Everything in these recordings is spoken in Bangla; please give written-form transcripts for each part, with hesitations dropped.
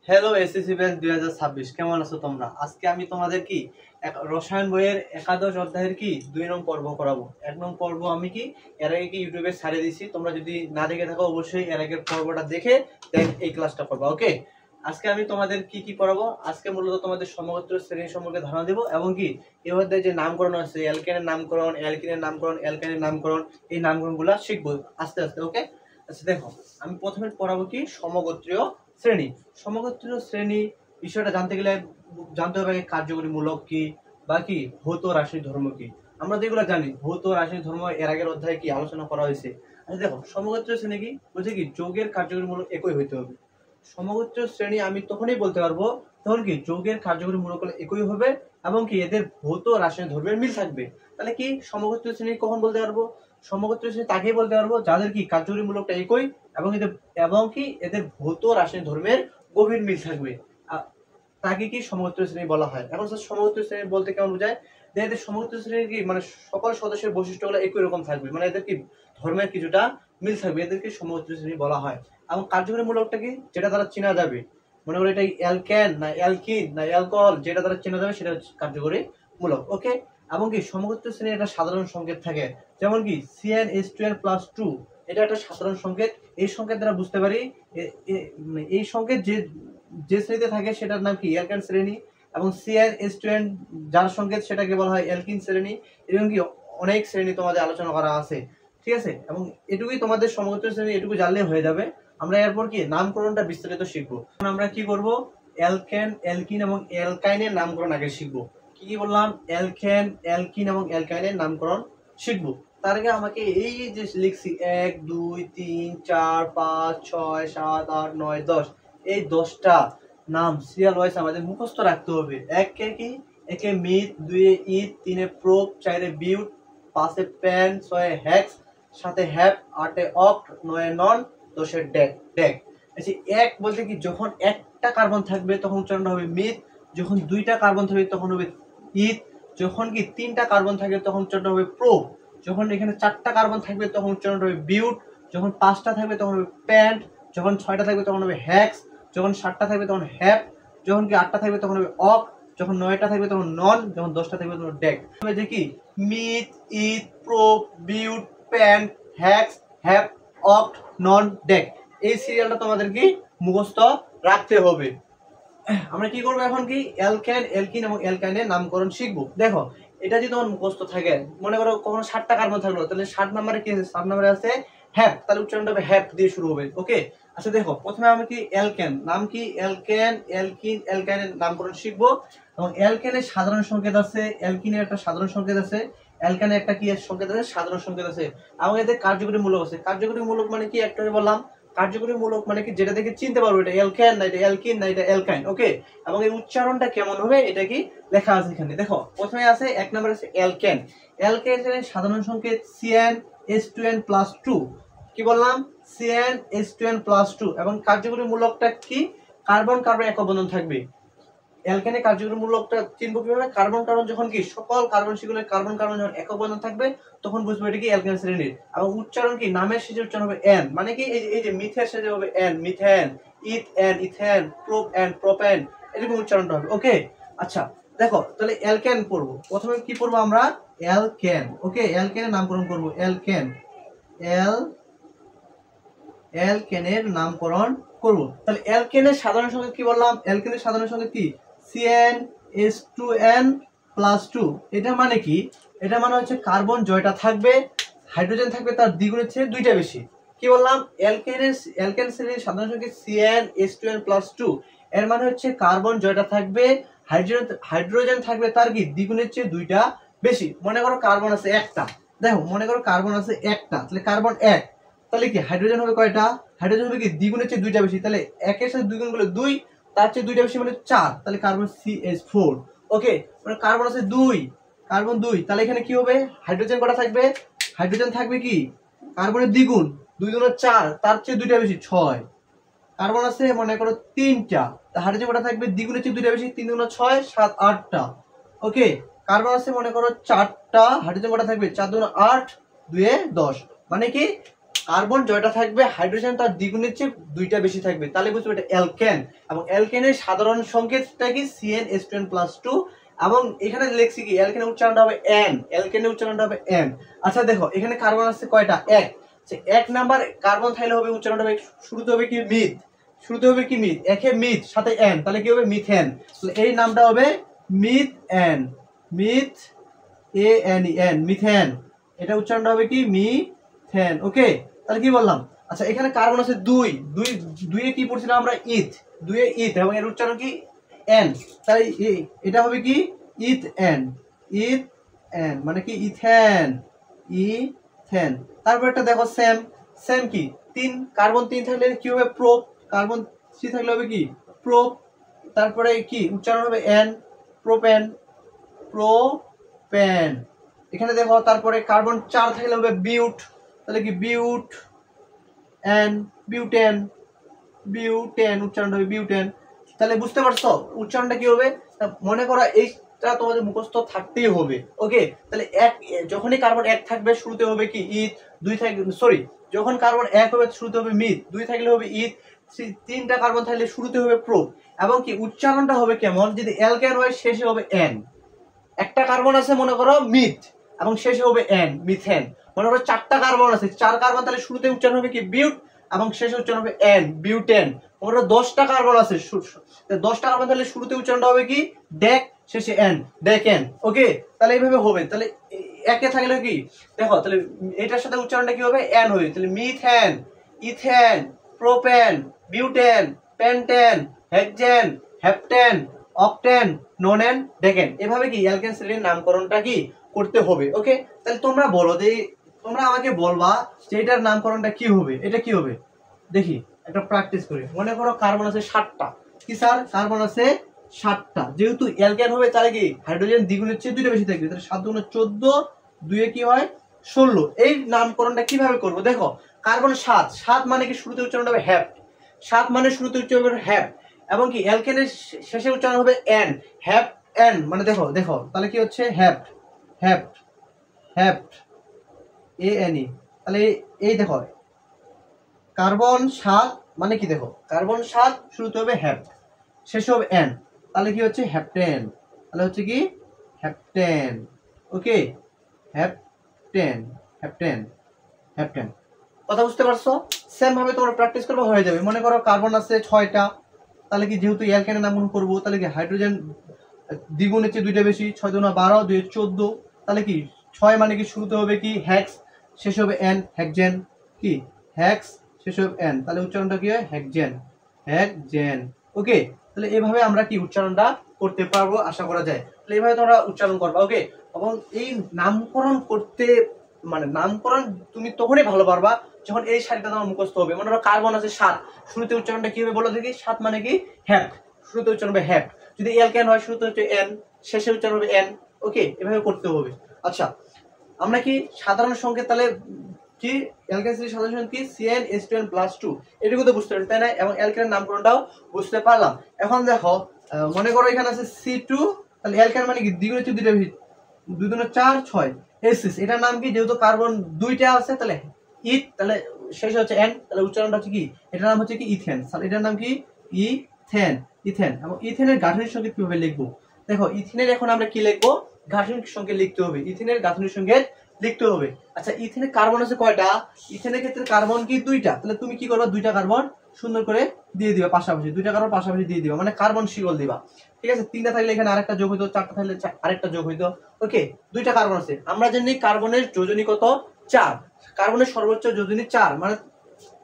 হ্যালো এসএসসি ব্যাচ 2026 কেমন আছো তোমরা? আজকে আমি তোমাদের কি রসায়ন বইয়ের একাদশ অধ্যায়ের কি 2 নং পর্ব করাবো। 1 নং পর্ব আমি কি এর আগে কি ইউটিউবে ছাড়িয়ে দিছি, তোমরা যদি না দেখে থাকো অবশ্যই এর আগের পর্বটা দেখে দেন এই ক্লাসটা করবা। ওকে, আজকে আমি তোমাদের কি কি করাবো, আজকে মূলত তোমাদের সমগোত্র শ্রেণী সম্পর্কে ধারণা দেব এবং কি এই অধ্যায়ে যে নামকরণ আছে, অ্যালকেনের নামকরণ, অ্যালকিনের নামকরণ, অ্যালকাইনের নামকরণ, এই নামকরণগুলো শিখবো আস্তে আস্তে। ওকে, আচ্ছা দেখো, আমি প্রথমে পড়াবো কি সমগোত্রীয় শ্রেণী। সমগোত্রীয় শ্রেণী বিষয়টা জানতে গেলে জানতে হবে কার্যকরী মূলক কি বা কি ভৌত রাসায়নিক ধর্ম কি। আমরা যেগুলো জানি ভৌত রাসায়নিক ধর্ম এর আগের অধ্যায়ে কি আলোচনা করা হয়েছে। আচ্ছা দেখো, সমগোত্রীয় শ্রেণী কি বলছে কি যৌগের কার্যকরী মূলক একই হইতে হবে। সমগোত্রীয় শ্রেণী আমি তখনই বলতে পারবো তখন কি যৌগের কার্যকরী মূলক একই হবে এবং কি এদের ভৌত রাসায়নিক ধর্মের মিল থাকবে। তাহলে কি সমগোত্রীয় শ্রেণী কখন বলতে পারবো? সমগোত্রীয় শ্রেণী তাকেই বলতে পারবো যাদের কি কার্যকরী মূলকটা একই এবং কি এদের ভৌত রাসায়নিক ধর্মের গভীর মিল থাকবে, তাকে কি সমগোত্রীয় শ্রেণী বলা হয়। এখন সমগোত্রীয় শ্রেণী বলতে কেমন বোঝায়? যে এদের সমগোত্রীয় শ্রেণী কি মানে সকল সদস্যের বৈশিষ্ট্যগুলো একই রকম থাকবে, মানে এদের কি ধর্মের কিছুটা মিল থাকবে, এদেরকে সমগোত্রীয় শ্রেণী বলা হয়। এবং কার্যকরী মূলকটা কি যেটা দ্বারা চেনা যাবে, মনে করি এটা অ্যালকেন না অ্যালকিন না অ্যালকোহল, যেটা দ্বারা চেনা যাবে সেটা হচ্ছে কার্যকরী মূলক। ওকে, এবং কি সমগোত্রীয় শ্রেণীর একটা সাধারণ সংকেত থাকে, যেমন কি CnH2n+2, এটা একটা সাধারণ সংকেত। এই সংকেত দ্বারা বুঝতে পারি এই সংকেত যে শ্রেণীতে থাকে সেটার নাম কি অ্যালকেন শ্রেণী, এবং CnH2n যার সংকেত সেটাকে বলা হয় অ্যালকিন শ্রেণী। এরকম কি অনেক শ্রেণী তোমাদের আলোচনা করা আছে, ঠিক আছে। এবং এটুকুই তোমাদের সমগোত্রীয় শ্রেণী, এটুকু জানলে হয়ে যাবে। আমরা এরপর কি নামকরণটা বিস্তারিত শিখবো। আমরা কি করব, অ্যালকেন, অ্যালকিন এবং অ্যালকাইনের নামকরণ আগে শিখবো। কি কি বললাম? অ্যালকেন, অ্যালকিন এবং অ্যালকাইনের নামকরণ শিখবো। তার আগে আমাকে এই যে লিখছি 1 2 3 4 5 6 7 8 9 10, এই 10টা নাম সিরিয়াল ওয়াইজ আমাদের মুখস্থ রাখতে হবে। একে মিথ, 2 এ ইথ, 3 এ প্রোপ, 4 এ বিউট, 5 এ প্যান, 6 এ হেক্স, 7 এ হ্যাপ, 8 এ অক্ট, 9 এ নন, 10 এ ডেক। আচ্ছা, এক বলতে কি যখন একটা কার্বন থাকবে তখন উচ্চারণটা হবে মিথ, যখন 2টা কার্বন থাকবে তখন হবে ইথ, যখন কি 3টা কার্বন থাকবে তখন উচ্চারণটা হবে প্রোপ, যখন এখানে 4টা কার্বন থাকবে তখন উচ্চারণটা হবে বিউট, যখন 5টা থাকবে তখন হবে প্যান্ট, যখন 6টা থাকবে তখন হবে হ্যাক্স, যখন 7টা থাকবে তখন হ্যাপ, যখন কি 8টা থাকবে তখন হবে অক, যখন 9টা থাকবে তখন নন, যখন 10টা থাকবে তখন ডেক। তবে যে কি মিথ, ইথ, প্রোপ, বিউট, প্যান্ট, হ্যাক্স, হ্যাপ, অক্ট, নন, ডেক, এই সিরিয়ালটা তোমাদের কি মুখস্থ রাখতে হবে। আমরা কি করবো এখন? কি অ্যালকেন, অ্যালকিন এবং অ্যালকাইনের নামকরণ শিখবো। দেখো, এটা যদি তোমার মুখস্থ থাকে, মনে করো কখনো 7টা কার্বন থাকলো, তাহলে 7 নম্বরে কি আছে? 7 নম্বরে আছে হ্যাপ, তাহলে উচ্চারণটা হবে হ্যাপ দিয়ে শুরু হবে। ওকে, আচ্ছা দেখো, প্রথমে আমি কি অ্যালকেন নাম কি অ্যালকেন, অ্যালকিন, অ্যালকাইনের নামকরণ শিখবো। এবং অ্যালকেনের সাধারণ সংকেত আছে, অ্যালকিনের একটা সাধারণ সংকেত আছে, অ্যালকাইনের একটা কি সংকেত আছে? সাধারণ সংকেত আছে। এবং এদের কার্যকরী মূলক আছে। কার্যকরী মূলক মানে কি একটা বললাম, কার্যকরী মূলক মানে কি যেটা দেখে চিনতে পারবো এটা অ্যালকেন না এটা অ্যালকিন না এটা অ্যালকাইন। ওকে, এবং এই উচ্চারণটা কেমন হবে এটা কি লেখা আছে এখানে। দেখো, প্রথমে আছে 1 নম্বরে আছে অ্যালকেন। অ্যালকেনের সাধারণ সংকেত CnH2n+2। কি বললাম? CnH2n+2। এবং কার্যকরী মূলকটা কি? কার্বন কার্বন একক বন্ধন থাকবে। অ্যালকেনের কার্যকরী মূলকটা চিনবো কিভাবে? কার্বন কার্বন যখন কি সকল কার্বন শিগুলের কার্বন কার্বন যখন একক বন্ধন থাকবে তখন বুঝবো এটা কি অ্যালকেন শ্রেণীর। এবং উচ্চারণ কি নামের শেষে উচ্চারণ হবে এন, মানে কি এই যে মিথের শেষে হবে ane, methane, ethane, ethane, propane, propane, এরকম উচ্চারণটা হবে। ওকে, আচ্ছা দেখো, তাহলে অ্যালকেন পড়বো। প্রথমে কি পড়বো আমরা? অ্যালকেন। ওকে, অ্যালকেনের নামকরণ করবো। অ্যালকেন, অ্যালকেনের নামকরণ করবো। তাহলে অ্যালকেনের সাধারণ সংকেত কি বললাম? অ্যালকেনের সাধারণ সংকেত কি? CnH2n+2। এটা মানে কি? এটা মানে হচ্ছে কার্বন জয়টা থাকবে, হাইড্রোজেন থাকবে তার দ্বিগুণের চেয়ে 2টা বেশি। কি বললাম? অ্যালকেন শ্রেণীর সাধারণ সংকেত CnH2n+2। এর মানে হচ্ছে কার্বন জয়টা থাকবে, হাইড্রোজেন থাকবে তার কি দ্বিগুণের চেয়ে 2টা বেশি। মনে করো কার্বন আছে একটা, দেখো মনে করো কার্বন আছে একটা, তাহলে কার্বন 1, তাহলে কি হাইড্রোজেন হবে কয়টা? হাইড্রোজেন হবে কি দ্বিগুণের চেয়ে 2টা বেশি, তাহলে 1-এর সাথে 2 গুণ করলে 2, তার চেয়ে 2টা বেশি মানে 4, তাহলে কার্বন CH4। ওকে, মানে কার্বন আছে 2, কার্বন 2, তাহলে এখানে কি হবে? হাইড্রোজেন কটা থাকবে? হাইড্রোজেন থাকবে কি কার্বনের দ্বিগুণ, 2 গুণ 4, তার চেয়ে 2টা বেশি 6। কার্বন আছে মনে করো 3টা, তা হাইড্রোজেন কটা থাকবে? দ্বিগুণের চেয়ে 2টা বেশি, 3 গুণ 6 7 8টা। ওকে, কার্বন আছে মনে করো 4টা, হাইড্রোজেন কটা থাকবে? 4 গুণ 8, 2 এ 10, মানে কি কার্বন জয়টা থাকবে হাইড্রোজেন তার দ্বিগুণের চেয়ে 2টা বেশি থাকবে, তাহলে বুঝতে এটা অ্যালকেন। এবং অ্যালকেনের সাধারণ সংকেতটা কি CnH2n+2। এবং এখানে লিখছি কি অ্যালকেনের উচ্চারণটা হবে N, অ্যালকেনের উচ্চারণটা হবে N। আচ্ছা দেখো এখানে কার্বন আছে কয়টা, এক। এক নাম্বার কার্বন থাকলে হবে উচ্চারণটা হবে শুরুতে হবে কি মিথ, শুরুতে হবে কি মিথ, একে মিথ সাথে N, তাহলে কি হবে মিথেন। তাহলে এই নামটা হবে মিথেন, মিথ ANEN, মিথেন। এটা উচ্চারণটা হবে কি মিথেন। ওকে, তাহলে কি বললাম? আচ্ছা এখানে কার্বন আছে দুই, দুইয়ে কি পড়ছিলাম আমরা, ইথ, দুইয়ে ইথ, এবং এর উচ্চারণ কি এন, তাই এটা হবে কি ইথ এন, ইথ এন মানে কি ইথেন, ইথেন। তারপর একটা দেখো সেম, সেম কি তিন, কার্বন 3 থাকলে কি হবে প্রোপ, কার্বন 3 থাকলে হবে কি প্রোপ। তারপরে কি উচ্চারণ হবে এন, প্রোপেন, প্রোপেন। এখানে দেখো তারপরে কার্বন 4 থাকলে হবে বিউট, তাহলে কি বিউট এন, বিউটেন, বিউটেন উচ্চারণটা হবে বিউটেন। তাহলে বুঝতে পারছো উচ্চারণটা কি হবে? মনে করো এইটা তোমাদের মুখস্থ থাকতেই হবে। ওকে, তাহলে এক, যখনই কার্বন 1 থাকবে শুরুতে হবে কি ইথ, 2 থাকবে সরি, যখন কার্বন 1 হবে শুরুতে হবে মিথ, 2 থাকলে হবে ইথ, 3টা কার্বন থাকলে শুরুতে হবে প্রো। এবং কি উচ্চারণটা হবে কেমন, যদি অ্যালকেন হয় শেষে হবে এন। একটা কার্বন আছে মনে করো মিথ এবং শেষে হবে এন, মিথেন। মনে করো 4টা কার্বন আছে, 4 কার্বন, তাহলে শুরুতে উচ্চারণ হবে কি বিউট এবং শেষে উচ্চারণ হবে এন, বিউটেন। মনে করো 10টা কার্বন আছে, 10টা কার্বন, তাহলে শুরুতে উচ্চারণটা হবে কি ডেক, শেষে এন, ডেকেন। ওকে, তাহলে এইভাবে হবে। তাহলে একে থাকলে কি দেখো, তাহলে এটার সাথে উচ্চারণটা কি হবে এন হবে, তাহলে methane, ethane, propane, butane, pentane, hexane, heptane, octane, nonane, decane. এভাবে কি অ্যালকেন শ্রেণীর নামকরণটা কি করতে হবে। ওকে, তাহলে তোমরা বলো যে, তোমরা আমাকে বলবা যে এটার নামকরণটা কি হবে, এটা কি হবে। দেখি একটা প্র্যাকটিস করি। মনে করো কার্বন আছে 7টা, কি স্যার কার্বন আছে 7টা, যেহেতু অ্যালকেন হবে তাহলে কি হাইড্রোজেন দ্বিগুণের চেয়ে 2টা বেশি থাকবে, তাহলে 7 গুণে 14, 2 এ কি হয় 16। এই নামকরণটা কিভাবে করব দেখো, কার্বন 7, 7 মানে কি শুরুতে উচ্চারণ হবে হ্যাপ্ট, 7 মানে শুরুতে উচ্চারণ হবে হ্যাপ্ট। এবং কি অ্যালকেনের শেষে উচ্চারণ হবে এন, হ্যাপ এন মানে দেখো দেখো তাহলে কি হচ্ছে হ্যাপ্ট, হ্যাপ্ট, হ্যাপ্ট ANE। তাহলে এই দেখো কার্বন 7 মানে কি দেখো, কার্বন 7 শুরুতে হবে হ্যাপ্ট, শেষে হবে এন, তাহলে কি হচ্ছে হ্যাপ্টেন, তাহলে হচ্ছে কি হ্যাপ্টেন। ওকে, হ্যাপ্টেন, হ্যাপ্টেন, হ্যাপ্টেন। কথা বুঝতে পারছো? সেম ভাবে তোমরা প্র্যাকটিস করবে হয়ে যাবে। মনে করো কার্বন আছে 6টা, তাহলে কি যেহেতু অ্যালকেনের নামকরণ করবো, তাহলে কি হাইড্রোজেন দ্বিগুণের চেয়ে 2টা বেশি, 6 দুগুণে 12, 2 14, তাহলে কি 6 মানে কি শুরুতে হবে কি হেক্স, শেষে হবে এন, হেক্সেন, কি হেক্স, শেষে হবে এন, তাহলে উচ্চারণটা কি হয় হেক্সেন, হেক্সেন। ওকে, তাহলে এইভাবে আমরা কি উচ্চারণটা করতে পারবো আশা করা যায়। তাহলে এইভাবে তোমরা উচ্চারণ করবা। ওকে, এবং এই নামকরণ করতে মানে নামকরণ তুমি তখনই ভালো পারবা যখন এই সারিটা তোমার মুখস্থ হবে। মনে করো কার্বন আছে 7, শুরুতে উচ্চারণটা কি হবে বলো দেখি, 7 মানে কি হ্যাপ্ট, শুরুতে উচ্চারণ হবে হ্যাপ্ট। যদি অ্যালকেন হয় শুরুতে হচ্ছে এন, শেষে উচ্চারণ হবে এন। ওকে, এভাবে করতে হবে। আচ্ছা আমরা কি সাধারণ সংকেত তাহলে কি অ্যালকেন শ্রেণীর সাধারণ সংকেত কি CnH2n+2, এটুকু তো বুঝতে পারছি তাই না, এবং অ্যালকেনের নামকরণটাও বুঝতে পারলাম। এখন দেখো মনে করো এখানে আছে C2, তাহলে অ্যালকেন মানে কি দ্বিগুণের চেয়ে 2টা বেশি, 2 দুগুণে 4, 6, এসিস। এটার নাম কি, যেহেতু কার্বন 2টা আছে তাহলে ইথ, তাহলে শেষ হচ্ছে এন, তাহলে উচ্চারণটা হচ্ছে কি, এটার নাম হচ্ছে কি ইথেন, তাহলে এটার নাম কি ইথেন, ইথেন। এবং ইথেনের গাঠনিক সংকেত কিভাবে লিখবো দেখো, ইথেনের এখন আমরা কি লিখবো, গাঠনিক সংকেত লিখতে হবে, ইথেনের গাঠনিক সংকেত লিখতে হবে। আচ্ছা ইথেনের কার্বন আছে কয়টা, ইথেনের ক্ষেত্রে কার্বন কি 2টা, তাহলে তুমি কি করবা 2টা কার্বন সুন্দর করে দিয়ে দিবা পাশাপাশি, 2টা কার্বন পাশাপাশি দিয়ে দিবা, মানে কার্বন শিকল দিবা। ঠিক আছে, 3টা থাকলে এখানে আরেকটা যোগ হইতো, 4টা থাকলে আরেকটা যোগ হইতো। ওকে, 2টা কার্বন আছে, আমরা জানি কার্বনের যোজনী কত 4, কার্বনের সর্বোচ্চ যোজনী 4, মানে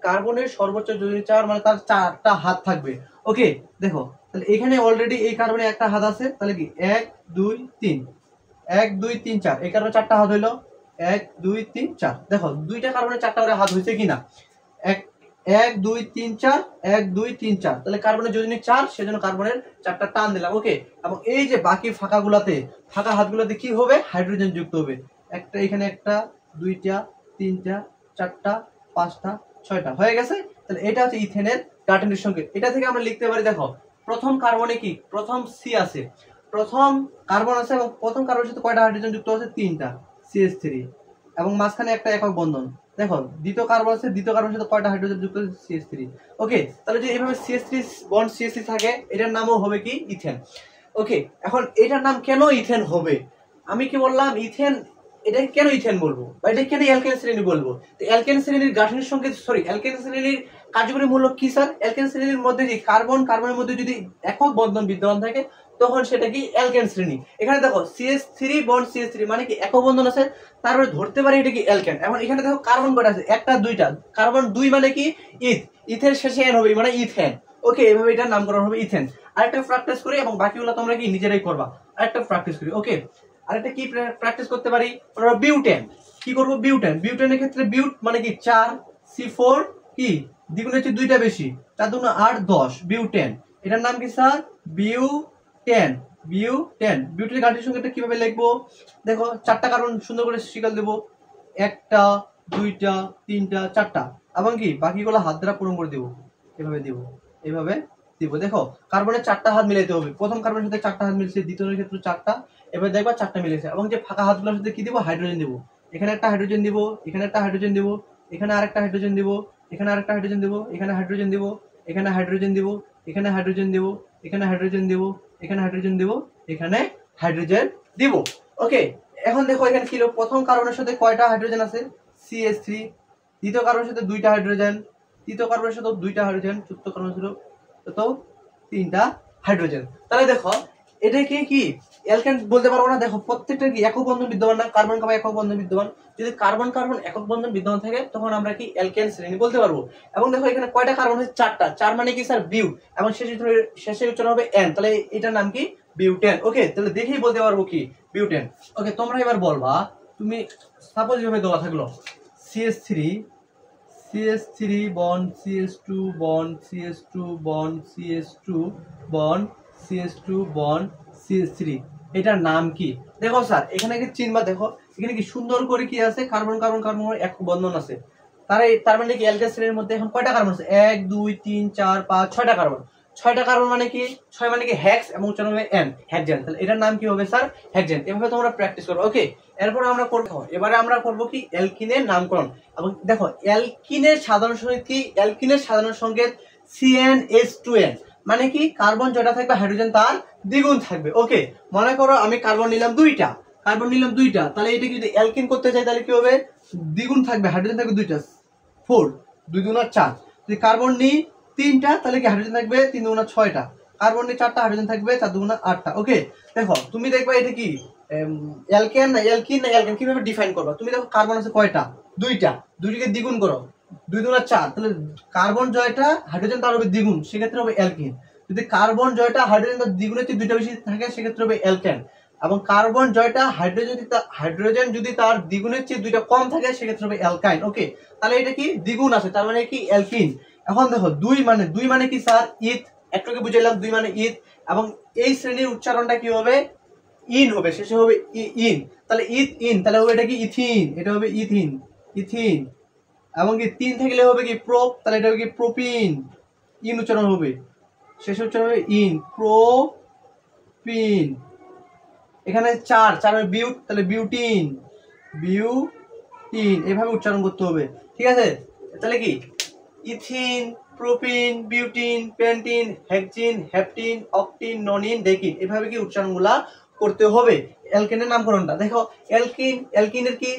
কার্বনের সর্বোচ্চ যোজনী 4 মানে তার 4টা হাত থাকবে। ওকে দেখো, তাহলে এখানে অলরেডি এই কার্বনে একটা হাত আছে, তাহলে কি 1 2 3, 1 2 3 4, এই কার্বনে 4টা হাত হইলো 1 2 3 4। দেখো 2টা কার্বনে 4টা করে হাত হয়েছে কিনা, 1 2 3 4, 1 2 3 4, তাহলে কার্বনের যোজনী 4, সেজন্য কার্বনের 4টা টান দিলাম। ওকে, এবং এই যে বাকি ফাঁকাগুলাতে, ফাঁকা হাতগুলোতে কি হবে, হাইড্রোজেন যুক্ত হবে। একটা এখানে, একটা, 2টা, 3টা, 4টা, 5টা, 6টা হয়ে গেছে। তাহলে এটা হচ্ছে ইথেনের গাঠনিক সংকেত। এটা থেকে আমরা লিখতে পারি, দেখো প্রথম কার্বনে কি, প্রথম সি আছে, প্রথম কার্বন আছে এবং প্রথম কার্বনের সাথে কয়টা হাইড্রোজেন যুক্ত আছে, 3টা, CH3, এবং মাঝখানে একটা একক বন্ধন, দেখো দ্বিতীয় কার্বন আছে, দ্বিতীয় কার্বনের সাথে কয়টা হাইড্রোজেন যুক্ত CH3। ওকে, তাহলে যদি এইভাবে CH3 বন্ড CH3 থাকে, এটার নামও হবে কি ইথেন। ওকে, এখন এটার নাম কেন ইথেন হবে, আমি কি বললাম ইথেন, এটা কেন ইথেন বলবো বা এটা কেন অ্যালকেন শ্রেণী বলবো? তো অ্যালকেন শ্রেণীর গাঠনিক সংকেত অ্যালকেন শ্রেণীর কার্যকরী মূলক কি স্যার? অ্যালকেন শ্রেণীর মধ্যে যে কার্বনের মধ্যে যদি একক বন্ধন বিদ্যমান থাকে তখন সেটা কি অ্যালকেন শ্রেণী। এখানে দেখো CH3 বন্ড CH3 মানে কি একক বন্ধন আছে, তারপরে ধরতে পারি এটা কি অ্যালকেন। এখন এখানে দেখো কার্বন কয়টা আছে, একটা দুইটা, কার্বন 2 মানে কি ইথের শেষে এন হবে মানে ইথেন। ওকে, এভাবে এটার নামকরণ হবে ইথেন। আরেকটা প্র্যাকটিস করি এবং বাকিগুলো তোমরা কি নিজেরাই করবা। আরেকটা প্র্যাকটিস করি। ওকে, আরেকটা কি প্র্যাকটিস করতে পারি, বিউটেন। কি করব, বিউটেনের ক্ষেত্রে বিউট মানে কি 4, C4 কি দ্বিগুণ হচ্ছে 2টা বেশি, 4 2 8 10, বিউটেন। এটার নাম কি স্যার? বিউটেন। বিউটেনের গাঠনিক সংকেতটা কিভাবে লিখবো, দেখো 4টা কার্বন সুন্দর করে শিকল দেবো, 1টা 2টা 3টা 4টা, এবং কি বাকিগুলো হাত দ্বারা পূরণ করে দেবো, এভাবে দিব। দেখো কার্বনের 4টা হাত মিলাইতে হবে, প্রথম কার্বনের সাথে 4টা হাত মিলছে, দ্বিতীয় ক্ষেত্রে 4টা, এবার দেখবা 4টা মিলেছে। এবং যে ফাঁকা হাতগুলোর সাথে কি দিব, হাইড্রোজেন দিব। এখানে একটা হাইড্রোজেন দিব, এখানে একটা হাইড্রোজেন দিব, এখানে আরেকটা হাইড্রোজেন দিব, এখানে আরেকটা হাইড্রোজেন দিব, এখানে হাইড্রোজেন দিব, এখানে হাইড্রোজেন দিব, এখানে হাইড্রোজেন দিব, এখানে হাইড্রোজেন দিব, এখানে হাইড্রোজেন দিব, এখানে হাইড্রোজেন দিব। ওকে, এখন দেখো এখানে কি প্রথম কার্বনের সাথে কয়টা হাইড্রোজেন আছে, CH3, দ্বিতীয় কার্বনের সাথে 2টা হাইড্রোজেন, তৃতীয় কার্বনের সাথে 2টা হাইড্রোজেন, চতুর্থ কার্বনের সাথে তো 3টা হাইড্রোজেন। তাহলে দেখো এটাকে কি অ্যালকেন বলতে পারবো না, দেখো প্রত্যেকটা কি একক বন্ধন বিদ্যমান না, কার্বন কার্বন একক বন্ধন বিদ্যমান। যদি কার্বন কার্বন একক বন্ধন বিদ্যমান থাকে তখন আমরা কি অ্যালকেন শ্রেণী বলতে পারবো। এবং দেখো এখানে কয়টা কার্বন হচ্ছে, 4টা, 4 মানে কি স্যার বিউট, এবং শেষে উচ্চারণ হবে এন, তাহলে এটার নাম কি বিউটেন। ওকে, তাহলে দেখেই বলতে পারবো কি বিউটেন। ওকে, তোমরা এবার বলবা, তুমি সাপোজ এভাবে দেওয়া থাকলো CH3 bond CH2 bond CH2 bond CH2 bond CH2 bond CH3, এটার নাম কি? দেখো স্যার এখানে কি চিনবা, দেখো এখানে কি সুন্দর করে কি আছে, কার্বন কার্বন কার্বন এক বন্ধন আছে। তার মানে কি অ্যালকেন শ্রেণীর মধ্যে এখন কয়টা কার্বন আছে, 1 2 3 4 5 6টা কার্বন। 6টা কার্বন মানে কি 6 মানে কি হেক্স এবং উচ্চারণ হবে এন, হেক্সেন। তাহলে এটার নাম কি হবে স্যার? হেক্সেন। এভাবে তোমরা প্র্যাকটিস করবে। ওকে, এরপর আমরা করব, এবারে আমরা করব কি অ্যালকিনের নামকরণ। এবং দেখো অ্যালকিনের সাধারণ সংকেত কি, অ্যালকিনের সাধারণ সংকেত CnH2n, মানে কি কার্বন জয়টা থাকবে হাইড্রোজেন তার দ্বিগুণ থাকবে। ওকে, মনে করো আমি কার্বন নিলাম 2টা, তাহলে এটা যদি অ্যালকিন করতে চাই তাহলে কি হবে, দ্বিগুণ থাকবে, হাইড্রোজেন থাকবে 2টা, 4 2 2 4। যদি কার্বন নিই 3টা তাহলে কি হাইড্রোজেন থাকবে 3 2 6টা, কার্বন নিই 4টা, হাইড্রোজেন থাকবে 4 2 8টা। ওকে, দেখো তুমি দেখবা এটা কি অ্যালকেন না অ্যালকিন কিভাবে ডিফাইন করবা, তুমি দেখো কার্বন আছে কয়টা, 2টা, 2টিকে দ্বিগুণ করো, 2 2 4, তাহলে কার্বন জয়টা হাইড্রোজেন তার হবে দ্বিগুণ, সেক্ষেত্রে হবে অ্যালকিন। যদি কার্বন জয়টা হাইড্রোজেন তার দ্বিগুণের চেয়ে 2টা বেশি থাকে সেক্ষেত্রে হবে অ্যালকেন। এবং কার্বন জয়টা হাইড্রোজেন যদি তার দ্বিগুণের চেয়ে 2টা কম থাকে সেক্ষেত্রে হবে অ্যালকাইন। ওকে, তাহলে এটা কি দ্বিগুণ আছে, তার মানে কি অ্যালকিন। এখন দেখো 2 মানে কি স্যার, ইথ, একটুকে বুঝাইলাম 2 মানে ইথ। এবং এই শ্রেণীর উচ্চারণটা কি হবে, ইন হবে, শেষে হবে ইন, তাহলে ইন, তাহলে হবে এটা কি ইথিন, এটা হবে ইথিন। এবং কি 3 থাকলে হবে কি প্রোপ, তাহলে এটা হবে কি প্রোপিন, ইন উচ্চারণ হবে, শেষে উচ্চারণ হবে ইন, প্রোপিন। এখানে 4 হবে বিউট, তাহলে বিউটিন, এভাবে উচ্চারণ করতে হবে। ঠিক আছে, তাহলে কি ethyne, propyne, butyne, pentyne, hexyne, heptyne, octyne, nonyne, decyne, এভাবে কি উচ্চারণগুলা করতে হবে। অ্যালকেনের নামকরণটা দেখো, অ্যালকিনের কি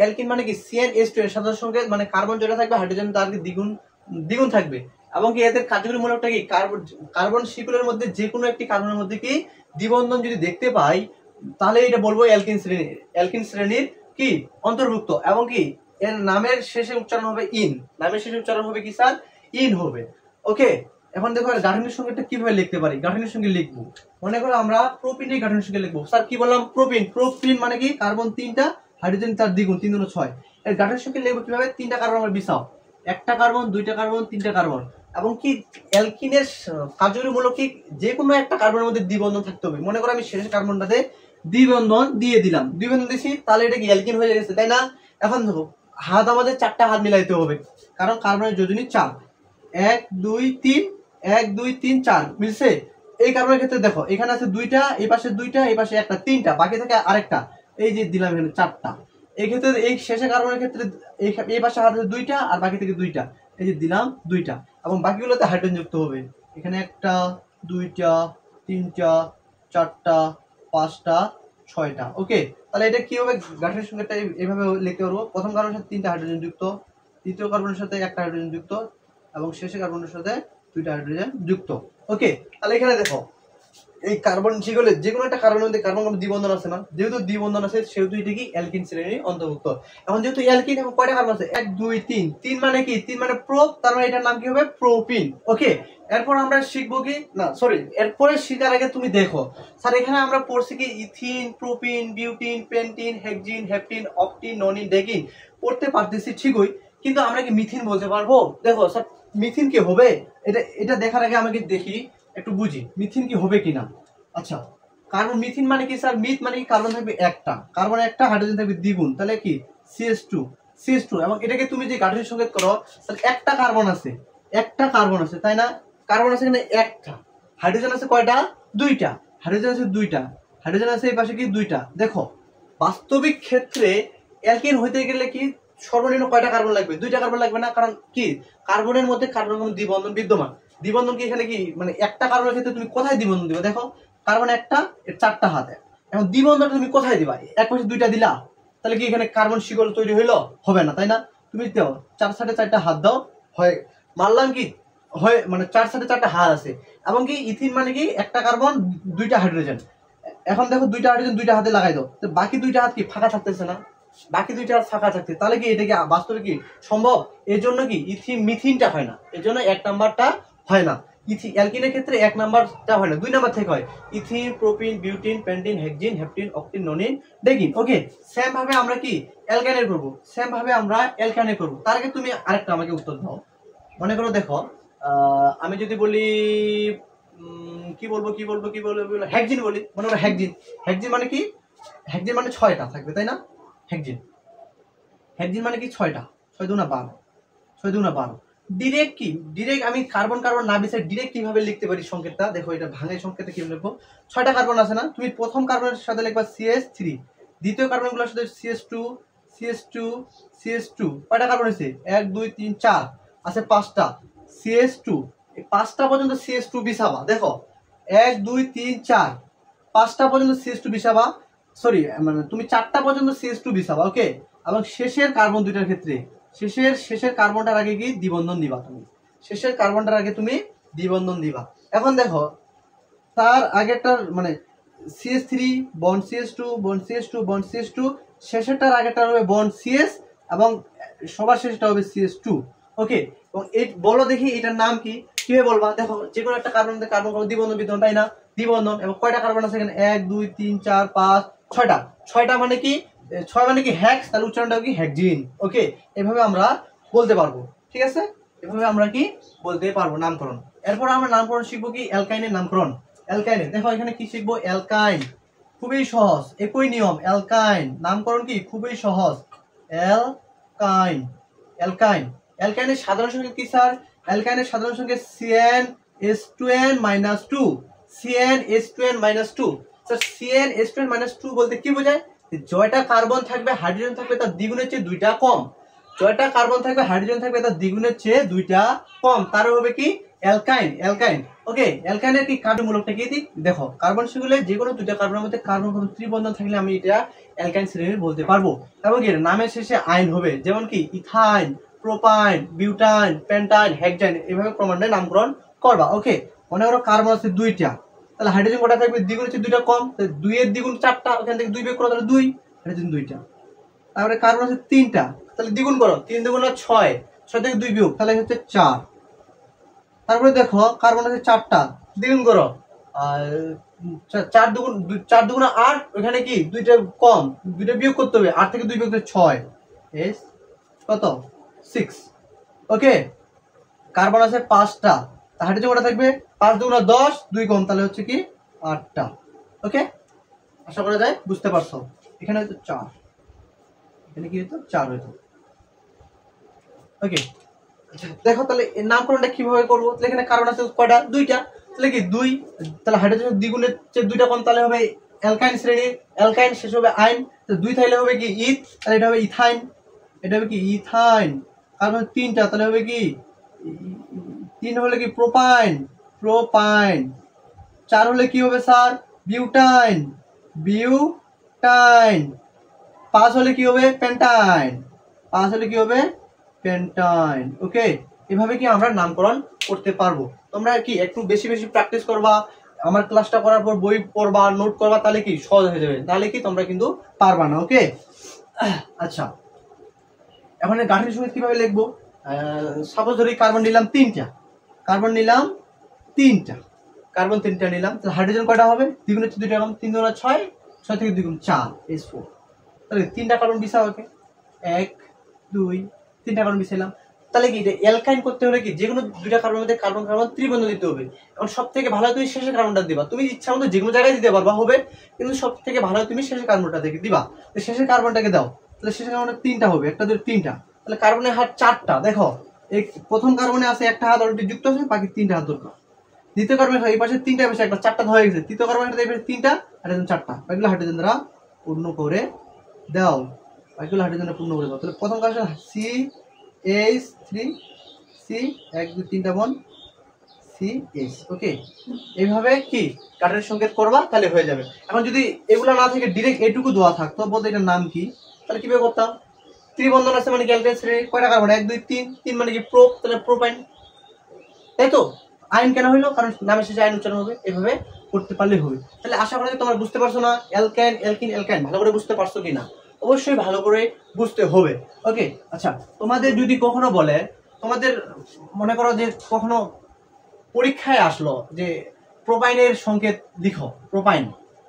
অ্যালকিন মানে কি CnH2 এর সাধারণ সংকেত, মানে কার্বন যেটা থাকবে হাইড্রোজেন তার দ্বিগুণ থাকবে। এবং কি এদের কার্যকরী মূলকটা কি, কার্বন শিকলের মধ্যে যে কোনো একটি কার্বনের মধ্যে কি দ্বিবন্ধন যদি দেখতে পাই তাহলে এটা বলবো অ্যালকিন শ্রেণীর কি অন্তর্ভুক্ত। এবং কি এর নামের শেষে উচ্চারণ হবে ইন, কি স্যার, ইন হবে। ওকে, এখন দেখো গাঠনিক সংকেতটা কিভাবে লিখতে পারি, গাঠনিক সংকেত লিখবো, মনে করো আমরা প্রোপিনের গাঠনিক সংকেত লিখবো। স্যার কি বললাম, প্রোপিন মানে কি কার্বন 3টা, হাইড্রোজেন তার দ্বিগুণ, 3 2 6। এর গাঠনিক সংকেত লিখবো কিভাবে, 3টা কার্বন আমরা বিছাও, 1টা কার্বন, 2টা কার্বন, 3টা কার্বন। এবং কি অ্যালকিনের কার্যকরী মূলক কি যে কোনো একটা কার্বনের মধ্যে দ্বিবন্ধন থাকতে হবে। মনে করো আমি শেষের কার্বনটাতে দ্বিবন্ধন দিয়ে দিলাম, দ্বিবন্ধন দিছি, তাহলে এটা কি অ্যালকিন হয়ে গেছে, তাই না? এখন দেখো হাত আমাদের 4টা হাত মিলাইতে হবে, কারণ কার্বনের যোজনী 4, 1 2 3, 1 2 3 4 মিলছে। এই কার্বনের ক্ষেত্রে দেখো এখানে আছে 2টা, এই পাশে 2টা, এই পাশে 1টা, 3টা, বাকি থাকে আরেকটা, এই যে দিলাম এখানে 4টা। এই ক্ষেত্রে এই শেষে কার্বনের ক্ষেত্রে এই পাশে হাইড্রোজেন দুইটা আর বাকি থেকে দুইটা, এই যে দিলাম দুইটা, এবং বাকিগুলোতে হাইড্রোজেন যুক্ত হবে। এখানে একটা, দুইটা, তিনটা, চারটা, পাঁচটা, ছয়টা। ওকে, তাহলে এটা কি হবে, গাঠনিক সংকেতটা এইভাবে লিখতে পারবো। প্রথম কার্বনের সাথে তিনটা হাইড্রোজেন যুক্ত, দ্বিতীয় কার্বনের সাথে একটা হাইড্রোজেন যুক্ত, এবং শেষে কার্বনের সাথে দুইটা হাইড্রোজেন যুক্ত। ওকে, তাহলে এখানে দেখো এই কার্বন শিগলে যে কোনো একটা কার্বনের মধ্যে কার্বন দ্বিবন্ধন আছে না, যেহেতু দ্বিবন্ধন আছে সেহেতু এটা কি অ্যালকিন শ্রেণীর অন্তর্ভুক্ত। এখন যেহেতু অ্যালকিন এবং কয়টা কার্বন আছে, 1 2 3, 3 মানে কি, 3 মানে প্রোপ, তার মানে এটার নাম কি হবে, প্রোপিন। ওকে, এরপর আমরা শিখবো কি না, সরি, এরপরে শিখার আগে তুমি দেখো স্যার এখানে আমরা পড়ছি কি ethyne, propyne, butyne, pentyne, hexyne, heptyne, octyne, nonyne, decyne পড়তে পারতেছি ঠিকই, কিন্তু আমরা কি মিথিন বলতে পারবো? দেখো স্যার মিথিন কি হবে, এটা দেখার আগে আমাকে দেখি একটু বুঝি মিথিন কি হবে কিনা। আচ্ছা, কার্বন মিথিন মানে কি স্যার, মিথ মানে কি কার্বন থাকবে একটা, কার্বন একটা, হাইড্রোজেন থাকবে দ্বিগুণ, তাহলে কি CH2 এবং এটাকে তুমি যে গাঠনিক সংকেত করো তাহলে একটা কার্বন আছে, তাই না, কার্বন আছে এখানে একটা, হাইড্রোজেন আছে কয়টা, দুইটা, হাইড্রোজেন আছে এই পাশে কি দুইটা। দেখো বাস্তবিক ক্ষেত্রে অ্যালকিন হইতে গেলে কি সর্বনিম্ন কয়টা কার্বন লাগবে, দুইটা কার্বন লাগবে না, কারণ কি কার্বনের মধ্যে কার্বন দ্বিবন্ধন বিদ্যমান। দ্বিবন্ধন কি এখানে কি মানে একটা কার্বনের ক্ষেত্রে তুমি কোথায় দ্বিবন্ধন দিবে, দেখো কার্বন একটা, এর চারটা হাত, এখন দ্বিবন্ধনটা তুমি কোথায় দিবা, এক পাশে দুইটা দিলা, তাহলে কি এখানে কার্বন শিকল তৈরি হইলো, হবে না, তাই না, তুমি দাও চার সাইডে চারটা হাত দাও, হয় মানলাম কি হয়, মানে চার সাইডে চারটা হাত আছে, এবং কি ইথিন মানে কি একটা কার্বন দুইটা হাইড্রোজেন। এখন দেখো দুইটা হাইড্রোজেন দুইটা হাতে লাগাই দাও, তো বাকি দুইটা হাত কি ফাঁকা থাকতেছে না, বাকি দুইটা হাত ফাঁকা থাকতে, তাহলে কি এটা কি বাস্তবে কি সম্ভব, এর জন্য কি মিথিনটা হয় না, এর জন্য এক নাম্বারটা হয় না। অ্যালকিনের ক্ষেত্রে এক নাম্বারটা হয় না, দুই নাম্বার থেকে হয়, ethyne, propyne, butyne, pentyne, hexyne, heptyne, octyne, nonyne, decyne. Okay, same ভাবে আমরা কি অ্যালকাইনের করব, তার আগে তুমি আরেকটা আমাকে উত্তর দাও। মনে করো দেখো আমি যদি বলি কি বলবো হেক্সিন বলি, মনে করো হেক্সিন মানে কি, হেক্সিন মানে 6টা থাকবে, তাই না, হেক্সিন মানে কি 6টা, 6 দুগুণা 12, ডিরেক্ট আমি কার্বন না বিছে ডিরেক্ট কিভাবে লিখতে পারি সংকেতটা, দেখো এটা ভাঙাই সংকেতে কিভাবে লিখবো, 6টা কার্বন আছে না, তুমি প্রথম কার্বনের সাথে লিখবা CH3, দ্বিতীয় কার্বনগুলোর সাথে CH2 কয়টা কার্বন আছে, 1 2 3 4 আছে 5টা, CH2 এই 5টা পর্যন্ত CH2 বিছাবা, দেখো 1 2 3 4 5টা পর্যন্ত CH2 বিছাবা, সরি মানে তুমি 4টা পর্যন্ত CH2 বিছাবা। ওকে, এবং শেষের কার্বন দুইটার ক্ষেত্রে শেষের কার্বনটার আগে কি দ্বিবন্ধন দিবা, তুমি শেষের কার্বনটার আগে তুমি দ্বিবন্ধন দিবা। এখন দেখো তার আগেরটার মানে CH3 bond CH2 bond CH2 bond CH2, শেষেরটার আগেরটা হবে বন্ড CS, এবং সবার শেষটা হবে CH2। ওকে, এবং এই বলো দেখি এটার নাম কি, কিভাবে বলবা, দেখো যে কোনো একটা কার্বন দ্বিবন্ধন বিদ্যমান, তাই না, দ্বিবন্ধন, এবং কয়টা কার্বন আছে এখানে, 1 2 3 4 5 6টা মানে কি 6 মানে কি হেক্স, তাহলে উচ্চারণটা কি হেক্সিন। ওকে, এভাবে আমরা বলতে পারবো, ঠিক আছে, এভাবে আমরা কি বলতে পারবো নামকরণ। এরপর আমরা নামকরণ শিখবো কি অ্যালকাইনের নামকরণ। অ্যালকাইনের দেখো এখানে কি শিখবো, অ্যালকাইন, খুবই সহজ, একই নিয়ম, অ্যালকাইন নামকরণ কি খুবই সহজ, অ্যালকাইনের সাধারণ সংকেত কি স্যার, অ্যালকাইনের সাধারণ সংকেত CnH2n-2, CnH2n-2। স্যার CnH2n-2 বলতে কি বোঝায়, জয়টা কার্বন থাকবে হাইড্রোজেন থাকবে তার দ্বিগুণের চেয়ে দুইটা কম, জয়টা কার্বন থাকবে হাইড্রোজেন থাকবে তার দ্বিগুণের চেয়ে দুইটা কম, তার হবে কি অ্যালকাইন। ওকে, অ্যালকাইনের কি কার্যমূলকটা কি দেখো, কার্বন শিগুলে যে কোনো দুইটা কার্বনের মধ্যে কার্বন ত্রিবন্ধন থাকলে আমি এটা অ্যালকাইন শ্রেণীর বলতে পারবো, এবং এর নামের শেষে আইন হবে, যেমন কি ইথাইন, প্রোপাইন, বিউটাইন, পেন্টাইন, হেক্সাইন, এভাবে ক্রমান্বয়ে নামকরণ করবা। ওকে, মনে করো কার্বন আছে দুইটা, তাহলে হাইড্রোজেন কটা থাকবে, দ্বিগুণের চেয়ে দুইটা কম, 2 এর দ্বিগুণ 4টা, ওখান থেকে 2 বিয়োগ করো তাহলে 2, হাইড্রোজেন 2টা। তারপরে কার্বন আছে 3টা, তাহলে দ্বিগুণ করো, 3 2 6, 6 থেকে 2 বিয়োগ তাহলে হচ্ছে 4। তারপরে দেখো কার্বন আছে 4টা, দ্বিগুণ করো, 4 দুগুণ 8, ওখানে কি 2টা কম, 2টা বিয়োগ করতে হবে, 8 থেকে 2 বিয়োগ করতে 6, এস কত 6। ওকে, কার্বন আছে 5টা, হাইড্রোজেন কটা থাকবে, 5 দুগুণ 10, 2 কম, তাহলে হচ্ছে কি 8টা। ওকে, আশা করা যায় বুঝতে পারছো, এখানে হচ্ছে 4, এখানে কি হতো 4 হতো। ওকে, আচ্ছা দেখো তাহলে এর নামকরণটা কিভাবে করবো, তাহলে এখানে কার্বন আছে কয়টা, 2টা, তাহলে কি 2, তাহলে হাইড্রোজেন দ্বিগুণের চেয়ে 2টা কম, তাহলে হবে অ্যালকাইন শ্রেণী, অ্যালকাইন শেষ হবে আইন, তো 2 থাকলে হবে কি ইথ, তাহলে এটা হবে ইথাইন, এটা হবে কি ইথাইন। কার্বন 3টা, তাহলে হবে কি 3 হলে কি প্রোপাইন, প্রোপাইন। 4 হলে কি হবে স্যার বিউটাইন, বিউটাইন। 5 হলে কি হবে পেন্টাইন, 5 হলে কি হবে পেন্টাইন। ওকে, এভাবে কি আমরা নামকরণ করতে পারবো। তোমরা কি একটু বেশি বেশি প্র্যাকটিস করবা, আমার ক্লাসটা করার পর বই পড়বা, নোট করবা, তাহলে কি সহজ হয়ে যাবে, তাহলে কি তোমরা কিন্তু পারবা না। ওকে, আচ্ছা এখন গাঠনিক সংকেত কিভাবে লিখবো। সাপোজ ধরি কার্বন নিলাম 3টা, কার্বন নিলাম 3টা, কার্বন 3টা নিলাম, তাহলে হাইড্রোজেন কয়টা হবে, 2 গুণে 2 রকম, 3 গুণে 6, 6 থেকে 2 গুণ 4, H4। তাহলে 3টা কার্বন বিছা ওকে, 1 2 3টা কার্বন বিছাইলাম। তাহলে কি এটা অ্যালকাইন করতে হলে কি যে কোনো 2টা কার্বনের মধ্যে কার্বন কার্বন ত্রিবন্ধন দিতে হবে। এখন সব থেকে ভালো তুমি শেষে কার্বনটা দিবা, তুমি ইচ্ছা মতো যে কোনো জায়গায় দিতে পারবা হবে, কিন্তু সব থেকে ভালো তুমি শেষে কার্বনটা থেকে দিবা। তো শেষে কার্বনটাকে দাও, তাহলে শেষে কার্বনের 3টা হবে, একটা 2 3টা, তাহলে কার্বনের হাত 4টা। দেখো এই প্রথম কার্বনে আছে একটা হাত অলরেডি যুক্ত আছে, বাকি 3টা হাত দরকার। দ্বিতীয় কার্বনের এই পাশে 3টা বেশি, একটা 4টা হয়ে গেছে। তৃতীয় কার্বনের এই পাশে 3টা, হাইড্রোজেন 4টা, এগুলো হাইড্রোজেন দ্বারা পূর্ণ করে দাও, এগুলো হাইড্রোজেন পূর্ণ করে দাও। তাহলে প্রথম কার্বন CH3, C 1 2 3টা বন CH। ওকে, এইভাবে কি গাঠনিক সংকেত করবা, তাহলে হয়ে যাবে। এখন যদি এগুলা না থেকে ডাইরেক্ট এটুকু দেওয়া থাকতো, বলতে এটার নাম কি, তাহলে কিভাবে করতাম। ত্রিবন্ধন আছে মানে কি অ্যালকেন শ্রেণীর কয়টা কার্বন, 1 2 3, 3 মানে কি প্রোপ, তাহলে প্রোপাইন, তাই তো। আইন কেন হইলো, কারণ নামের শেষে আইন উচ্চারণ হবে। এভাবে করতে পারলে হবে। তাহলে আশা করি তোমরা বুঝতে পারছো না, অ্যালকেন অ্যালকিন অ্যালকাইন ভালো করে বুঝতে পারছো কিনা, অবশ্যই ভালো করে বুঝতে হবে। ওকে, আচ্ছা তোমাদের যদি কখনো বলে, তোমাদের মনে করো যে কখনো পরীক্ষায় আসলো যে প্রোপাইনের সংকেত লিখো, প্রোপাইন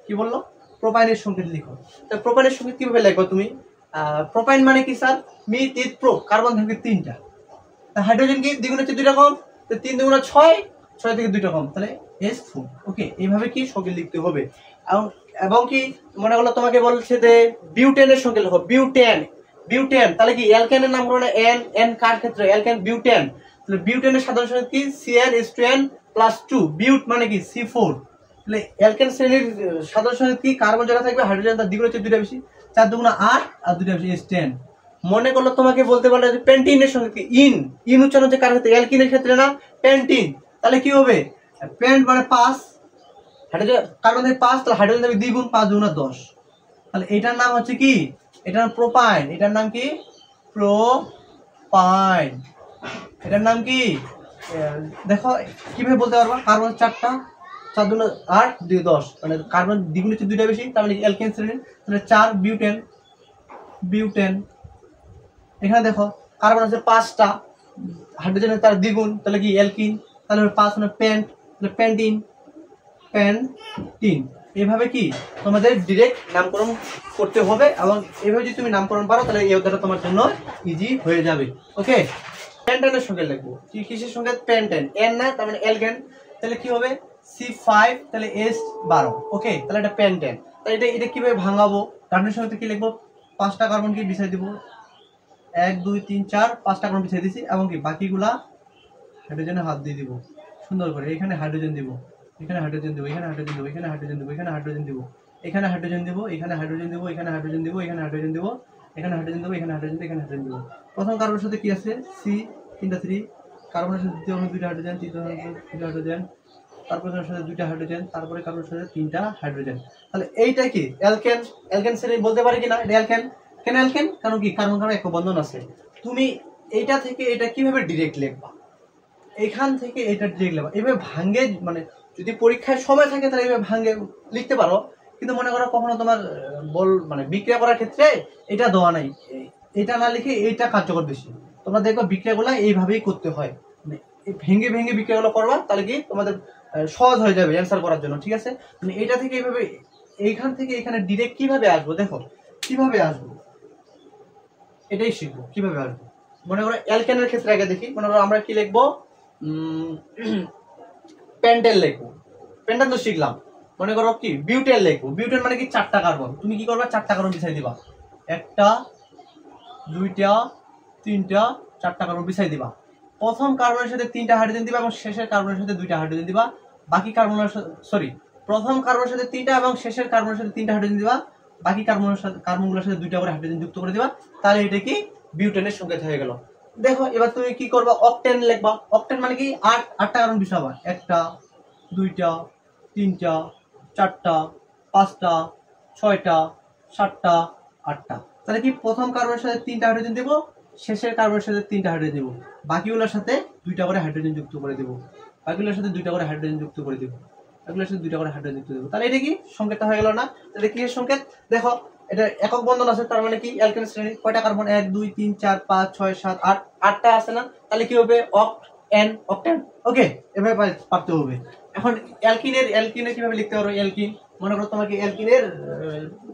কি বললো, প্রোপাইনের সংকেত লিখো। তো প্রোপাইনের সংকেত কিভাবে লিখবো তুমি। প্রোপাইন মানে কি স্যার, মিথ ইথ প্রো, কার্বন থাকবে 3টা, হাইড্রোজেন কি দ্বিগুণ হচ্ছে 2 রকম, তো 3 দুগুণ 6, 6 থেকে 2 রকম, তাহলে H4। ওকে, এইভাবে কি সংকেত লিখতে হবে। এবং কি মনে হলো তোমাকে বলছে যে বিউটেনের সংকেত লিখো, বিউটেন, বিউটেন, তাহলে কি অ্যালকেনের নাম করো না, এন, এন কার ক্ষেত্রে অ্যালকেন বিউটেন, তাহলে বিউটেনের সাধারণ সংকেত কি CnH2n+2, বিউট মানে কি C4। তাহলে অ্যালকেন শ্রেণীর সাধারণ সংকেত কি, কার্বন যারা থাকবে হাইড্রোজেন তার দ্বিগুণ হচ্ছে 2টা বেশি, 4 দুগুণ 8 আর 2টা বেশি H10। মনে করলো তোমাকে বলতে পারলো যে পেন্টিনের সঙ্গে কি ইন, ইন উচ্চারণ হচ্ছে কার ক্ষেত্রে, অ্যালকিনের ক্ষেত্রে না, পেন্টিন, তাহলে কি হবে পেন্ট মানে 5, হাইড্রোজেন কার্বন থেকে 5, তাহলে হাইড্রোজেন থেকে 2 গুণ, 5 দুগুণ 10, তাহলে এটার নাম হচ্ছে কি, এটার নাম প্রোপাইন, এটার নাম কি প্রোপাইন, এটার নাম কি। দেখো কিভাবে বলতে পারবা, কার্বন 4টা, 4 দুগুণ 8 2 10, মানে কার্বন দ্বিগুণ হচ্ছে 2টা বেশি, তার মানে অ্যালকেন শ্রেণীর, তাহলে 4 বিউটেন, বিউটেন। এখানে দেখো কার্বন আছে 5টা, হাইড্রোজেনের তার দ্বিগুণ, তাহলে কি অ্যালকিন, তাহলে 5 মানে পেন্ট, তাহলে পেন্টিন, পেন্টিন। এভাবে কি তোমাদের ডাইরেক্ট নামকরণ করতে হবে, এবং এভাবে যদি তুমি নামকরণ পারো তাহলে এই অধ্যায়টা তোমার জন্য ইজি হয়ে যাবে। ওকে, পেন্টেনের সঙ্গে লিখবো, কি কিসের সঙ্গে, পেন্টেন, এন না তার মানে অ্যালকেন, তাহলে কি হবে C5, তাহলে S12। ওকে, তাহলে এটা পেন্টেন। তাহলে এটা কিভাবে ভাঙাবো, গাঠনিক সংকেতে কি লিখবো, 5টা কার্বনকে বিছাই দিব, 1 2 3 4, 5টা কার্বন বিছিয়ে দিছি, এবং কি বাকিগুলা হাইড্রোজেনে হাত দিয়ে দিব সুন্দর করে। এখানে হাইড্রোজেন দিব, এখানে হাইড্রোজেন দিব, এখানে হাইড্রোজেন দিব, এখানে হাইড্রোজেন দিব, এখানে হাইড্রোজেন দিব, এখানে হাইড্রোজেন দিব, এখানে হাইড্রোজেন দিব, এখানে হাইড্রোজেন দিব, এখানে হাইড্রোজেন দিব, এখানে হাইড্রোজেন দিব, এখানে হাইড্রোজেন দিব, এখানে হাইড্রোজেন দিব। প্রথম কার্বনের সাথে কি আছে C 3টা 3, কার্বনের সাথে দ্বিতীয় 2টা হাইড্রোজেন, তৃতীয় 2টা হাইড্রোজেন, তারপরে সাথে 2টা হাইড্রোজেন, তারপরে কার্বনের সাথে 3টা হাইড্রোজেন। তাহলে এইটা কি অ্যালকেন, অ্যালকেন শ্রেণী বলতে পারি কিনা, এটা অ্যালকেন। কেন অ্যালকেন, কারণ কি কার্বন কার্বন এক বন্ধন আছে। তুমি এইটা থেকে এটা কিভাবে ডাইরেক্ট লিখবা, এখান থেকে এটা ডিরেক্ট লিখবা, এভাবে ভাঙে, মানে যদি পরীক্ষার সময় থাকে তাহলে এভাবে ভাঙে লিখতে পারো, কিন্তু মনে করো কখনো তোমার মানে বিক্রিয়া করার ক্ষেত্রে এটা দেওয়া নাই, এটা না লিখে এইটা কার্যকর বেশি। তোমরা দেখবে বিক্রিয়াগুলো এইভাবেই করতে হয়, মানে ভেঙে ভেঙে বিক্রিয়াগুলো করবা, তাহলে কি তোমাদের সহজ হয়ে যাবে অ্যান্সার করার জন্য। ঠিক আছে, মানে এটা থেকে এইভাবে, এইখান থেকে এখানে ডিরেক্ট কিভাবে আসবো, দেখো কিভাবে আসবো, এটাই শিখবো কিভাবে আসবো। মনে করো অ্যালকেনের ক্ষেত্রে আগে দেখি, মনে করো আমরা কি লিখবো, পেন্টেন লিখবো, পেন্টেন তো শিখলাম। মনে করো কি বিউটেন লিখবো, বিউটেন মানে কি 4টা কার্বন, তুমি কি করবা 4টা কার্বন বিছাই দিবা, 1টা 2টা 3টা 4টা কার্বন বিছাই দিবা। প্রথম কার্বনের সাথে 3টা হাইড্রোজেন দিবা এবং শেষের কার্বনের সাথে 2টা হাইড্রোজেন দিবা। বাকি কার্বনের সরি, প্রথম কার্বনের সাথে 3টা এবং শেষের কার্বনের সাথে 3টা হাইড্রোজেন দিবা, বাকি কার্বনগুলোর সাথে দুইটা করে হাইড্রোজেন যুক্ত করে দিবা, তাহলে এটা কি বিউটেনের সংকেত হয়ে গেল। দেখো এবার তুমি কি করবা, অকটেন লিখবা। অকটেন মানে কি আটটা কার্বন মিশাবা, একটা, দুইটা, তিনটা, চারটা, পাঁচটা, ছয়টা, সাতটা, আটটা। তাহলে কি প্রথম কার্বনের সাথে তিনটা হাইড্রোজেন দেবো, শেষের কার্বনের সাথে তিনটা হাইড্রোজেন দেবো, বাকিগুলোর সাথে দুইটা করে হাইড্রোজেন যুক্ত করে দেবো, বাকিগুলোর সাথে দুইটা করে হাইড্রোজেন যুক্ত করে দেবো, বাকিগুলোর সাথে দুইটা করে হাইড্রোজেন যুক্ত দেবো। তাহলে এটা কি সংকেতটা হয়ে গেল না? এটা কিসের সংকেত? দেখো এটা একক বন্ধন আছে, তার মানে কি অ্যালকেন শ্রেণী। কয়টা কার্বন? 1 2 3 4 5 6 7 8, আটটা আছে না? তাহলে কি হবে? অকটেন। ওকে, এভাবে পারতে হবে। এখন অ্যালকিনের কিভাবে লিখতে পারো? অ্যালকিন মনে করো তোমাকে অ্যালকিনের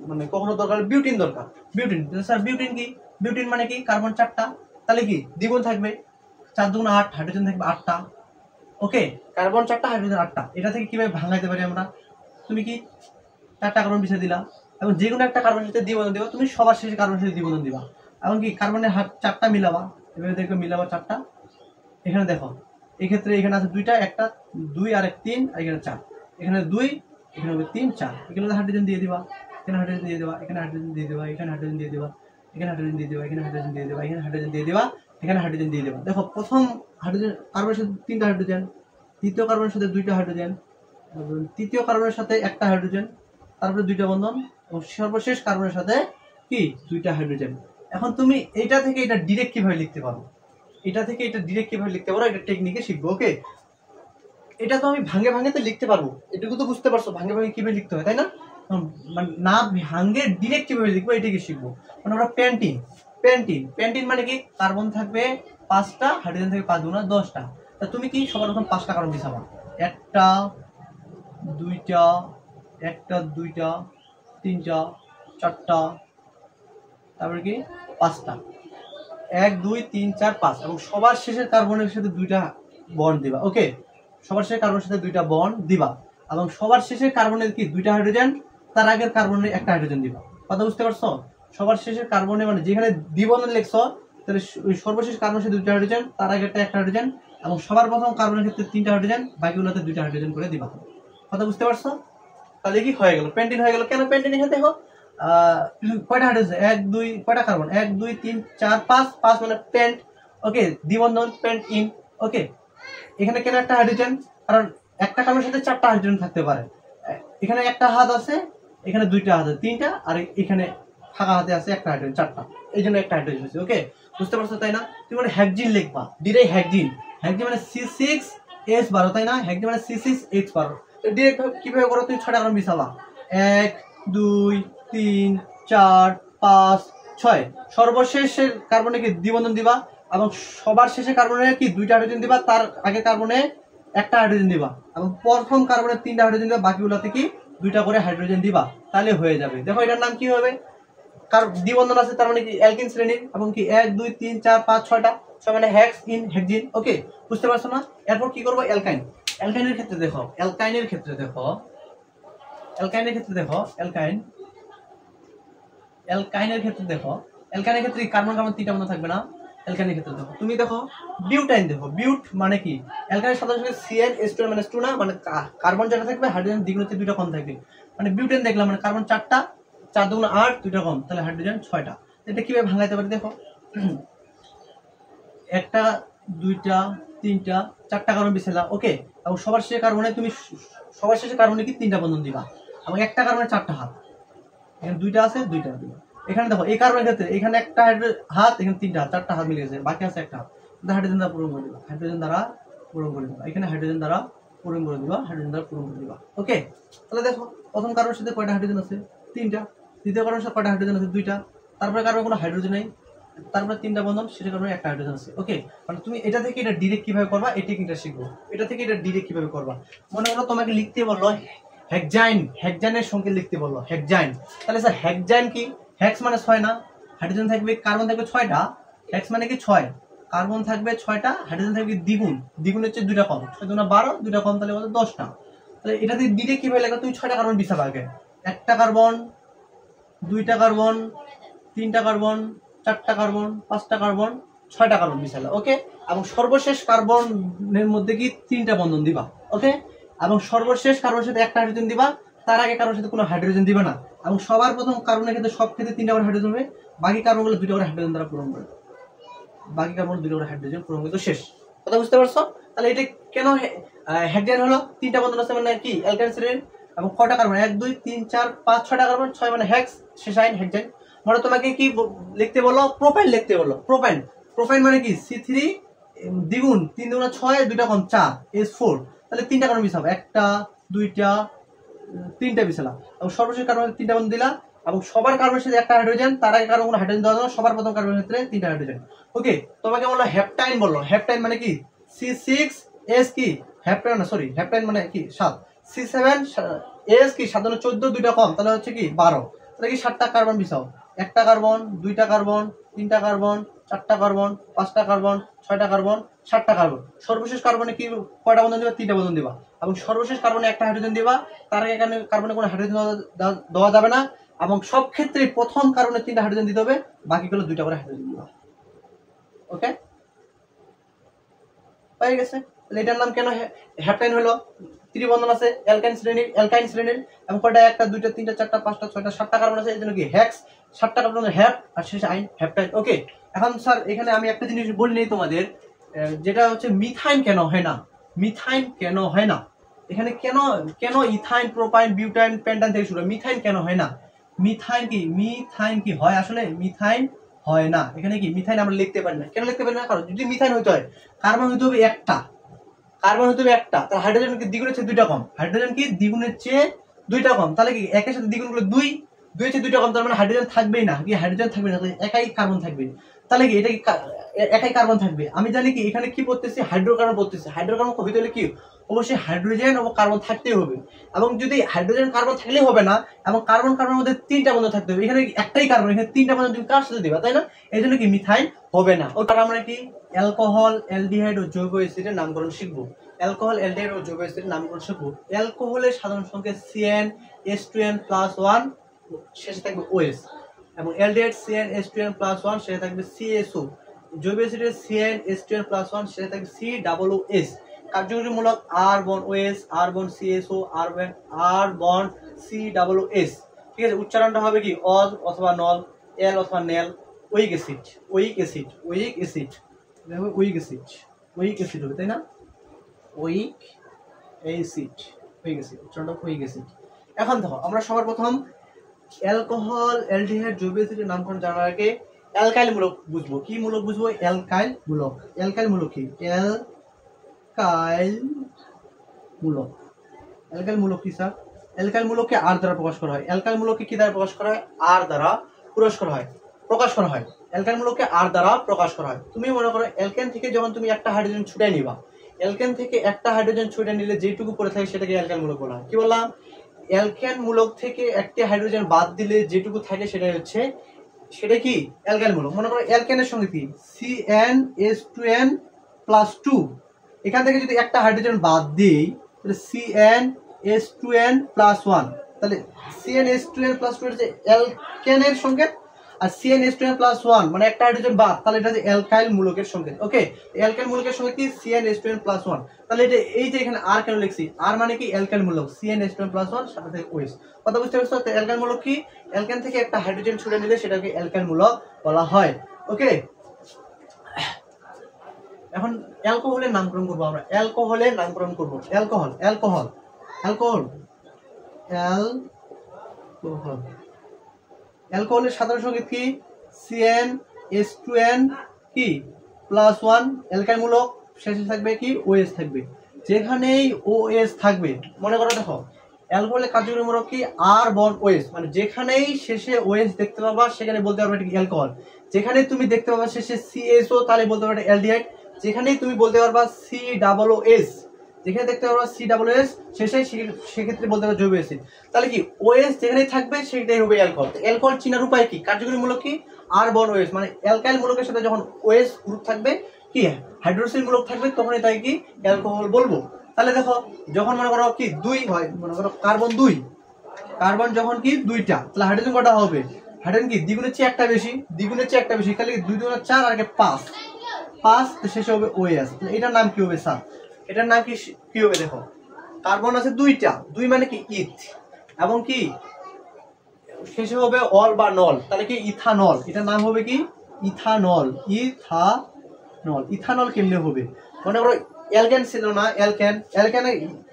মানে কখনো দরকার বিউটিন দরকার। বিউটিন, স্যার বিউটিন কি? বিউটিন মানে কি কার্বন 4টা, তাহলে কি দ্বিগুণ থাকবে, 4 2 8, হাইড্রোজেন থাকবে 8টা। ওকে, কার্বন 4টা, হাইড্রোজেন 8টা। এটা থেকে কিভাবে ভাঙাইতে পারি আমরা? তুমি কি 4টা কার্বন বিছিয়ে দিলা, এবং যে কোনো একটা কার্বনের সাথে দ্বিবন্ধন দিবা, তুমি সবার শেষে কার্বনের সাথে দ্বিবন্ধন দিবা, এবং কি কার্বনের হাত 4টা মিলাবা, এভাবে দেখবে মিলাবা 4টা। এখানে দেখো এই ক্ষেত্রে এখানে আছে দুইটা, একটা 2 আর 1 3, আর এখানে 4, এখানে 2, এখানে হবে 3 4, এখানে হাইড্রোজেন দিয়ে দিবা, এখানে হাইড্রোজেন দিয়ে দিবা, এখানে হাইড্রোজেন দিয়ে দিবা, এখানে হাইড্রোজেন দিয়ে দিবা, এখানে হাইড্রোজেন দিয়ে দিবা, এখানে হাইড্রোজেন দিয়ে দিবা, এখানে হাইড্রোজেন দিয়ে দিবা, এখানে হাইড্রোজেন দিয়ে দিবা। দেখো প্রথম হাইড্রোজেন কার্বনের সাথে 3টা হাইড্রোজেন, দ্বিতীয় কার্বনের সাথে 2টা হাইড্রোজেন, তৃতীয় কার্বনের সাথে একটা হাইড্রোজেন, তারপরে 2টা বন্ধন, এবং সর্বশেষ কার্বনের সাথে কি 2টা হাইড্রোজেন। এখন তুমি এটা থেকে এটা ডিরেক্ট কিভাবে লিখতে পারো? এটা থেকে এটা ডিরেক্ট কিভাবে লিখতে পারো, এটা টেকনিকে শিখবো। ওকে, এটা তো আমি ভাঙে ভাঙে তো লিখতে পারবো, এটুকু তো বুঝতে পারছো ভাঙে ভাঙে কিভাবে লিখতে হয়, তাই না? মানে না ভাঙে ডিরেক্ট কিভাবে লিখবো এটাকে শিখবো। মানে আমরা পেন্টিন মানে কি কার্বন থাকবে 5টা, হাইড্রোজেন থাকবে 5 গুণা 10টা। তা তুমি কি সবার প্রথম 5টা কার্বন মিশাবা, একটা, দুইটা, একটা, দুইটা, তিনটা, চারটা, তারপরে কি 5টা, 1 2 3 4 5, এবং সবার শেষের কার্বনের সাথে 2টা বন্ড দিবা। ওকে, সবার শেষের কার্বনের সাথে 2টা বন্ড দিবা, এবং সবার শেষের কার্বনের কি 2টা হাইড্রোজেন, তার আগের কার্বনে একটা হাইড্রোজেন দিবা। কথা বুঝতে পারছো? সবার শেষের কার্বনে মানে যেখানে দ্বিবন্ধন লিখছো, তাহলে ওই সর্বশেষ কার্বনের সাথে 2টা হাইড্রোজেন, তার আগে একটা হাইড্রোজেন, এবং সবার প্রথম কার্বনের ক্ষেত্রে 3টা হাইড্রোজেন, বাকিগুলোতে 2টা হাইড্রোজেন করে দিবা। কথা বুঝতে পারছো? তাহলে কি হয়ে গেল? পেন্টিন হয়ে গেল। কেন পেন্টিন? এখানে দেখো কয়টা হাইড্রোজেন, 1 2, কয়টা কার্বন, 1 2 3 4 5, 5 মানে পেন্ট। ওকে, দ্বিবন্ধন পেন্ট ইন। ওকে, এখানে কেন একটা হাইড্রোজেন? কারণ একটা কার্বনের সাথে 4টা হাইড্রোজেন থাকতে পারে। এখানে একটা হাত আছে, এখানে 2টা হাত আছে, 3টা, আর এখানে ফাঁকা হাতে আছে একটা হাইড্রোজেন, 4টা, এই জন্য একটা হাইড্রোজেন আছে। ওকে, বুঝতে পারছো তাই না? তুমি মানে হেক্সিন লিখবা, ডিরেক্ট হেক্সিন মানে C6H12, তাই না? হেক্সিন মানে C6H12। ডিরেক্ট কিভাবে করো? তুমি 6টা কার্বন মিশাবা, 1 2 3 4 5 6, সর্বশেষের কার্বনে কি দ্বিবন্ধন দিবা, এবং সবার শেষে কার্বনে কি 2টা হাইড্রোজেন দিবা, তার আগে কার্বনে একটা হাইড্রোজেন দিবা, এবং প্রথম কার্বনে 3টা হাইড্রোজেন দিবা, বাকিগুলোতে কি 2টা করে হাইড্রোজেন দিবা, তাহলে হয়ে যাবে। দেখো এটার নাম কি হবে? কার দ্বিবন্ধন আছে, তার মানে কি অ্যালকিন শ্রেণীর, এবং কি 1 2 3 4 5 6টা, সব মানে হেক্সিন। ওকে, বুঝতে পারছো না? এরপর কি করবো? অ্যালকাইনের ক্ষেত্রে দেখো, অ্যালকাইনের ক্ষেত্রে দেখো অ্যালকাইনের ক্ষেত্রে কার্বন কার্বন 3টা বন্ধন থাকবে না? অ্যালকাইনের ক্ষেত্রে দেখো, তুমি দেখো বিউটাইন, দেখো বিউট মানে কি? অ্যালকাইনের সাধারণত CnH2 - না, মানে কার্বন যেটা থাকবে হাইড্রোজেন দ্বিগুণের 2টা কম থাকবে। মানে বিউটেন দেখলাম মানে কার্বন 4টা, 4 2 8, 2টা কম, তাহলে হাইড্রোজেন 6টা। এটা কিভাবে ভাঙাইতে পারি? দেখো একটা, 2টা, 3টা, 4টা কার্বন বিছাইলা। ওকে, এবং সবার শেষে কার্বনে 3টা বন্ধন দিবা, এবং একটা কার্বনে 4টা হাত, এখানে 2টা আছে, 2টা দিবা। এখানে দেখো এই কার্বনের ক্ষেত্রে এখানে একটা হাত, এখানে 3টা হাত, 4টা হাত মিলে গেছে, বাকি আছে একটা হাত, হাইড্রোজেন দ্বারা পূরণ করে দিবা, এখানে হাইড্রোজেন দ্বারা পূরণ করে দিবা। ওকে, তাহলে দেখো প্রথম কার্বনের সাথে কয়টা হাইড্রোজেন আছে? 3টা। দ্বিতীয় কার্বনের সাথে কয়টা হাইড্রোজেন আছে? 2টা। তারপরে কার্বনে কোনো হাইড্রোজেন নেই, তারপরে 3টা বন্ধন, সেটা কারণে একটা হাইড্রোজেন আছে। ওকে, মানে তুমি এটা থেকে এটা ডিরেক্ট কিভাবে করবা এই টেকনিকটা শিখবো। এটা থেকে এটা ডিরেক্ট কিভাবে করবা, মনে করো তোমাকে লিখতে বললো হেক্সাইনের সংকেত লিখতে বললো, হেক্সাইন। তাহলে স্যার হেক্সাইন কি? হেক্স মানে 6 না? হাইড্রোজেন থাকবে, কার্বন থাকবে 6টা, হেক্স মানে কি 6, কার্বন থাকবে 6টা, হাইড্রোজেন থাকবে দ্বিগুণ হচ্ছে 2টা কম, 6 2 12, 2টা কম, তাহলে কত? 10টা। তাহলে এটা থেকে ডিরেক্ট কিভাবে লেখা? তুমি 6টা কার্বন বিছাবা আগে, একটা কার্বন, 2টা কার্বন, 3টা কার্বন, 4টা কার্বন, 5টা কার্বন, 6টা কার্বন মিশালা। ওকে, এবং সর্বশেষ কার্বনের মধ্যে কি 3টা বন্ধন দিবা। ওকে, এবং সর্বশেষ কার্বনের সাথে একটা হাইড্রোজেন দিবা, তার আগে কার্বনের সাথে কোনো হাইড্রোজেন দিবা না, এবং সবার প্রথম কার্বনের ক্ষেত্রে সব ক্ষেত্রে 3টা করে হাইড্রোজেন হবে, বাকি কার্বনগুলো 2টা করে হাইড্রোজেন দ্বারা পূরণ করে, বাকি কার্বন 2টা করে হাইড্রোজেন পূরণ করে, তো শেষ। কথা বুঝতে পারছো? তাহলে এটা কেন হেক্সেন হলো? 3টা বন্ধন আছে মানে কি অ্যালকাইল শ্রেণীর, এবং কয়টা কার্বন 1 2 3 4 5 6টা কার্বন, 6 মানে হেক্স, শেষ আইন হেক্সেন। মানে তোমাকে কি লিখতে বলো? প্রোপাইন লিখতে বলো। প্রোপাইন, প্রোপাইন মানে কি C3 দ্বিগুণ 3 দুগুণ 6 2টা কম 4 S4, তাহলে 3টা কার্বন মিশাবো, 1টা 2টা 3টা মিশালাম, এবং সর্বশেষ কার্বন 3টা বন্ধন দিলা, এবং সবার কার্বনের সাথে একটা হাইড্রোজেন, তার আগে কার্বন হাইড্রোজেন দেওয়া যাবে, সবার প্রথম কার্বনের ক্ষেত্রে 3টা হাইড্রোজেন। ওকে, তোমাকে বললো হেপটাইন, বললো হেপটাইন মানে কি C6S কি হেপটাইন না, সরি হেপটাইন মানে কি 7, C7S কি 7 14, 2টা কম, তাহলে হচ্ছে কি 12, তাহলে কি 7টা কার্বন মিশাও, 1টা কার্বন 2টা কার্বন 3টা কার্বন 4টা কার্বন 5টা কার্বন 6টা কার্বন 7টা কার্বন, সর্বশেষ কার্বনে কি কয়টা বন্ধন দিবা? 3টা বন্ধন দিবা, এবং সর্বশেষ কার্বনে একটা হাইড্রোজেন দিবা, তার আগে এখানে কার্বনে কোনো হাইড্রোজেন দেওয়া যাবে না, এবং সব ক্ষেত্রে প্রথম কার্বনে 3টা হাইড্রোজেন দিতে হবে, বাকিগুলো 2টা করে হাইড্রোজেন দিবা। ওকে, হয়ে গেছে। তাহলে এটার নাম কেন হেপটাইন হলো? ত্রিবন্ধন আছে অ্যালকাইন শ্রেণীর, এবং কয়টা? 1টা 2টা 3টা 4টা 5টা 6টা 7টা কার্বন আছে, এজন্য কি হেক্স, 7টা কার্বন হেপ, আর শেষে আইন হেপটাইন। ওকে, এখন স্যার এখানে আমি একটা জিনিস বলি নেই তোমাদের, যেটা হচ্ছে মিথাইন কেন হয় না, মিথাইন কেন হয় না, এখানে কেন কেন ইথাইন প্রোপাইন বিউটাইন পেন্টাইন থেকে শুরু, মিথাইন কেন হয় না? মিথাইন কি হয়? আসলে মিথাইন হয় না, এখানে কি মিথাইন আমরা লিখতে পারি না। কেন লিখতে পারি না? কারণ যদি মিথাইন হইতে হয় কার্বন হইতে হবে একটা, কার্বন হইতে হবে একটা, তাহলে হাইড্রোজেন কি দ্বিগুণের চেয়ে 2টা কম, হাইড্রোজেন কি দ্বিগুণের চেয়ে 2টা কম, তাহলে কি একের সাথে দ্বিগুণ গুলো 2, 2 এর চেয়ে 2টা কম, তার মানে হাইড্রোজেন থাকবেই না, কি হাইড্রোজেন থাকবে না, একাই কার্বন থাকবে, তাহলে কি এটা কি একাই কার্বন থাকবে। আমি জানি কি এখানে কি পড়তেছি, হাইড্রোকার্বন পড়তেছি, হাইড্রোকার্বন হইতে হলে কি অবশ্যই হাইড্রোজেন ও কার্বন থাকতেই হবে, এবং যদি হাইড্রোজেন কার্বন থাকলেই হবে না, এবং কার্বন কার্বনের মধ্যে 3টা বন্ধন থাকতে হবে, এখানে একটাই কার্বন, এখানে 3টা বন্ধন তুমি কার সাথে দিবা, তাই না? এই জন্য কি মিথাইন হবে না। ওটা আমরা কি অ্যালকোহল, অ্যালডিহাইড ও জৈব অ্যাসিডের নামকরণ শিখবো। অ্যালকোহল, অ্যালডিহাইড ও জৈব অ্যাসিডের নামকরণ শিখবো। অ্যালকোহলের সাধারণ সংকেত CnH2n+1, শেষে থাকবে OS, এবং অ্যালডিহাইড CnH2n+1, শেষে থাকবে CSO। জৈব অ্যাসিডের CnH2n+1, শেষে থাকবে COOS। কার্যকরীমূলক R bond OS, R bond CSO, R bond COOS। ঠিক আছে, উচ্চারণটা হবে কি অল অথবা নল, এল অথবা nail. Week acid, week acid, week acid, week acid, week acid হবে, তাই না? উইক অ্যাসিড, উইক অ্যাসিড, উচ্চারণটা উইক অ্যাসিড। এখন দেখো আমরা সবার প্রথম অ্যালকোহল, অ্যালডিহাইড, জৈব অ্যাসিডের নামকরণ জানার আগে অ্যালকাইল মূলক বুঝবো। কি মূলক বুঝবো? অ্যালকাইল মূলক। অ্যালকাইল মূলক কি? অ্যালকাইল মূলক, অ্যালকাইল মূলক কি স্যার? অ্যালকাইল মূলককে আর দ্বারা প্রকাশ করা হয়। অ্যালকাইল মূলককে কি দ্বারা প্রকাশ করা হয়? আর দ্বারা প্রকাশ করা হয়। অ্যালকাইল মূলককে আর দ্বারা প্রকাশ করা হয়। তুমি মনে করো অ্যালকেন থেকে যখন তুমি একটা হাইড্রোজেন ছুটাই নিবা, অ্যালকেন থেকে একটা হাইড্রোজেন ছুটে নিলে যেটুকু পড়ে থাকে সেটাকে অ্যালকাইল মূলক বলা হয়। কি বললাম? অ্যালকেন মূলক থেকে একটি হাইড্রোজেন বাদ দিলে যেটুকু থাকে সেটাই হচ্ছে, সেটা কি অ্যালকাইল মূলক। মনে করো অ্যালকেনের সঙ্গে কি CnH2n+2, এখান থেকে যদি একটা হাইড্রোজেন বাদ দিই তাহলে CnH2n+1, তাহলে CnH2n+2 হচ্ছে অ্যালকেনের সংকেত, আর CnH2n+1 মানে একটা হাইড্রোজেন বাদ, তাহলে এটা হচ্ছে অ্যালকাইল মূলকের সংকেত। ওকে, অ্যালকাইল মূলকের সংকেত কি CnH2n+1, তাহলে এটা এই যে এখানে আর কেন লিখছি, আর মানে কি অ্যালকাইল মূলক, CnH2n+1 সাথে থেকে OS। কথা বুঝতে পারছো? তো অ্যালকাইল মূলক কি? অ্যালকেন থেকে একটা হাইড্রোজেন ছুড়ে নিলে সেটাকে অ্যালকাইল মূলক বলা হয়। ওকে, এখন অ্যালকোহলের নামকরণ করবো আমরা। অ্যালকোহলের নামকরণ করবো। Alcohol, alcohol, alcohol, alcohol. অ্যালকোহলের সাধারণ সংকেত কি? CnH2n কি +1, অ্যালকাইল মূলক, শেষে থাকবে কি OS থাকবে। যেখানেই OS থাকবে, মনে করো দেখো অ্যালকোহলের কার্যকরী মূলক কি R বন্ড OS, মানে যেখানেই শেষে OS দেখতে পাবা সেখানে বলতে পারবে এটা কি অ্যালকোহল। যেখানে তুমি দেখতে পাবা শেষে CSO তাহলে বলতে পারবে এটা অ্যালডিহাইড। যেখানেই তুমি বলতে পারবা COOS, যেখানে দেখতে পারবা COOS শেষে, সেক্ষেত্রে বলতে পারবে জৈব অ্যাসিড। তাহলে কি OS যেখানেই থাকবে সেটাই হবে অ্যালকোহল। অ্যালকোহল চিনার উপায় কি? কার্যকরী মূলক কি R বন্ড OS, মানে অ্যালকাইল মূলকের সাথে যখন OS গ্রুপ থাকবে কি হাইড্রোক্সিল মূলক থাকবে তখনই তাই কি অ্যালকোহল বলবো। তাহলে দেখো যখন মনে করো কি 2 হয়, মনে করো কার্বন 2, কার্বন যখন কি 2টা, তাহলে হাইড্রোজেন কটা হবে? হাইড্রোজেন কি দ্বিগুণের চেয়ে একটা বেশি, দ্বিগুণের চেয়ে একটা বেশি, তাহলে 2 2 4 আর 5, 5 তো শেষে হবে OS। তাহলে এটার নাম কি হবে স্যার? এটার নাম কি হবে? দেখো কার্বন আছে 2টা, 2 মানে কি ইথ, এবং কি শেষে হবে অল বা নল, তাহলে কি ইথানল, এটার নাম হবে কি ইথানল। ইথানল কেমনে হবে, মনে করো অ্যালকেন ছিল না,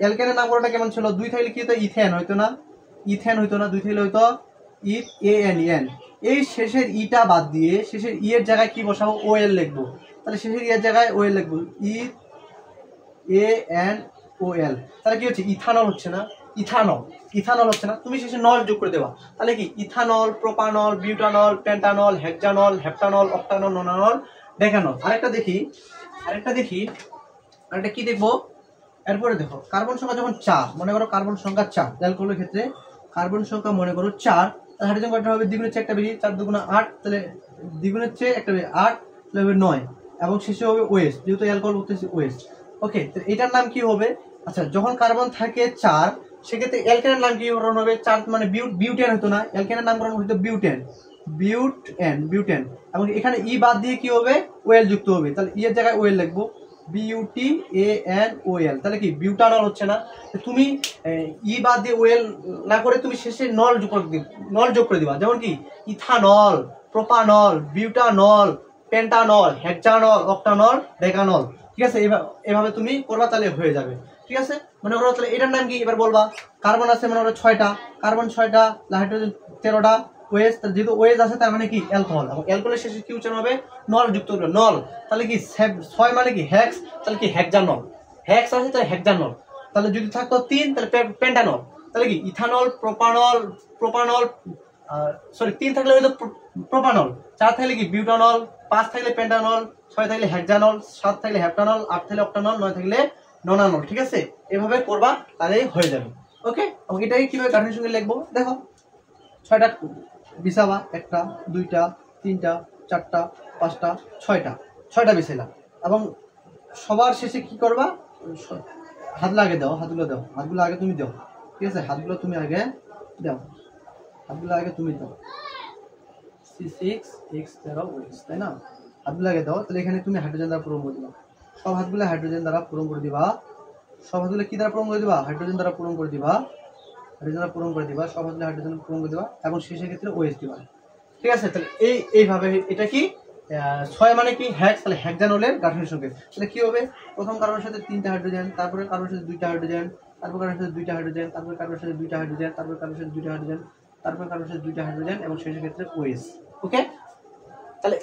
অ্যালকেনের নামকরণটা কেমন ছিল, দুই থাকলে কি হতো ইথেন হইতো না, দুই থাকলে হইতো এন। এই শেষের ইটা বাদ দিয়ে শেষের ই এর জায়গায় কি বসাবো, ওএল লিখবো, তাহলে শেষের ই এর জায়গায় ওএল লিখবো, EANOL, তাহলে কি হচ্ছে ইথানল হচ্ছে না, ইথানল হচ্ছে না, তুমি শেষে নল যোগ করে দেবা, তাহলে কি ইথানল, প্রোপানল, বিউটানল, পেন্টানল, হেক্সানল, হেপ্টানল, অক্টানল, নোনানল, ডেকানল। আরেকটা দেখি আরেকটা কি দেখবো, এরপরে দেখো কার্বন সংখ্যা যখন 4, মনে করো কার্বন সংখ্যা 4, অ্যালকোহলের ক্ষেত্রে কার্বন সংখ্যা মনে করো 4, তাহলে হাইড্রোজেন কয়টা হবে, দ্বিগুণের চেয়ে একটা বেশি, 4 দুগুণে 8, তাহলে দ্বিগুণের চেয়ে একটা বেশি 8, তাহলে হবে 9, এবং শেষে হবে ওএস, যেহেতু অ্যালকোহল বলতেছি ওএস। ওকে, তো এটার নাম কি হবে, আচ্ছা যখন কার্বন থাকে 4, সেক্ষেত্রে অ্যালকেনের নাম কি হবে, 4 মানে বিউটেন হতো না, অ্যালকেনের নামকরণ হতো বিউটেন, এবং এখানে ই বাদ দিয়ে কি হবে, ওএল যুক্ত হবে, তাহলে ই এর জায়গায় ওএল লিখবো, BUTANOL, তাহলে কি বিউটানল হচ্ছে না, তুমি ই বাদ দিয়ে ওএল না করে তুমি শেষে নল যোগ করে দিবা, যেমন কি ইথানল, প্রোপানল, বিউটানল, পেন্টানল, হেক্সানল, অক্টানল, ডেকানল। ঠিক আছে, এভাবে তুমি করবা, তাহলে হয়ে যাবে। ঠিক আছে, মনে করো তাহলে এটার নাম কি, এবার বলবা, কার্বন আছে মনে করো 6টা, কার্বন 6টা, হাইড্রোজেন 13টা, ওএস, যেহেতু ওএস আছে তার মানে কি অ্যালকোহল, এবং অ্যালকোহলের শেষে কি উচ্চারণ হবে, নল যুক্ত হবে, নল, তাহলে কি 6 মানে কি হেক্স, তাহলে কি হেক্সানল, হেক্স আছে তাহলে হেক্সানল, তাহলে যদি থাকতো 3 তাহলে পেন্টানল, তাহলে কি ইথানল, প্রোপানল, 3 থাকলে হয়তো প্রোপানল, 4 থাকলে কি বিউটানল, 5 থাকলে পেন্টানল, 6 থাকলে হেক্সানল, 7 থাকলে হেপ্টানল, 8 থাকলে অক্টানল, 9 থাকলে নোনানল। ঠিক আছে, এভাবে করবা তাহলে হয়ে যাবে। ওকে, এবং এটাকে কিভাবে গাঠনিক সঙ্গে লিখবো, দেখো 6টা বিছাবা, 1টা 2টা 3টা 4টা 5টা 6টা বিছাইলাম, এবং সবার শেষে কি করবা, হাতগুলো আগে দাও, হাতগুলো আগে তুমি দাও। ঠিক আছে, হাতগুলো তুমি আগে দাও, C6H12OH, তাই না, হাতগুলো আগে দাও, তাহলে এখানে তুমি হাইড্রোজেন দ্বারা পূরণ করে দিবা, সব হাতগুলো হাইড্রোজেন দ্বারা পূরণ করে দিবা, সব হাতগুলো কি দ্বারা পূরণ করে দিবা, হাইড্রোজেন দ্বারা পূরণ করে দিবা, সব হাতগুলো হাইড্রোজেন পূরণ করে দিবা, এবং শেষের ক্ষেত্রে OH দিবা। ঠিক আছে, তাহলে এইভাবে এটা কি 6 মানে কি হেক্স, তাহলে হেক্সানলের গাঠনিক সংকেত, তাহলে কি হবে, প্রথম কার্বনের সাথে 3টা হাইড্রোজেন, তারপরে কার্বনের সাথে 2টা হাইড্রোজেন, তারপর কার্বনের সাথে 2টা হাইড্রোজেন, তারপর কার্বনের সাথে 2টা হাইড্রোজেন, তারপর কার্বনের সাথে 2টা হাইড্রোজেন, তারপর কার্বনের সাথে 2টা হাইড্রোজেন, এবং শেষের ক্ষেত্রে OH। ওকে, তাহলে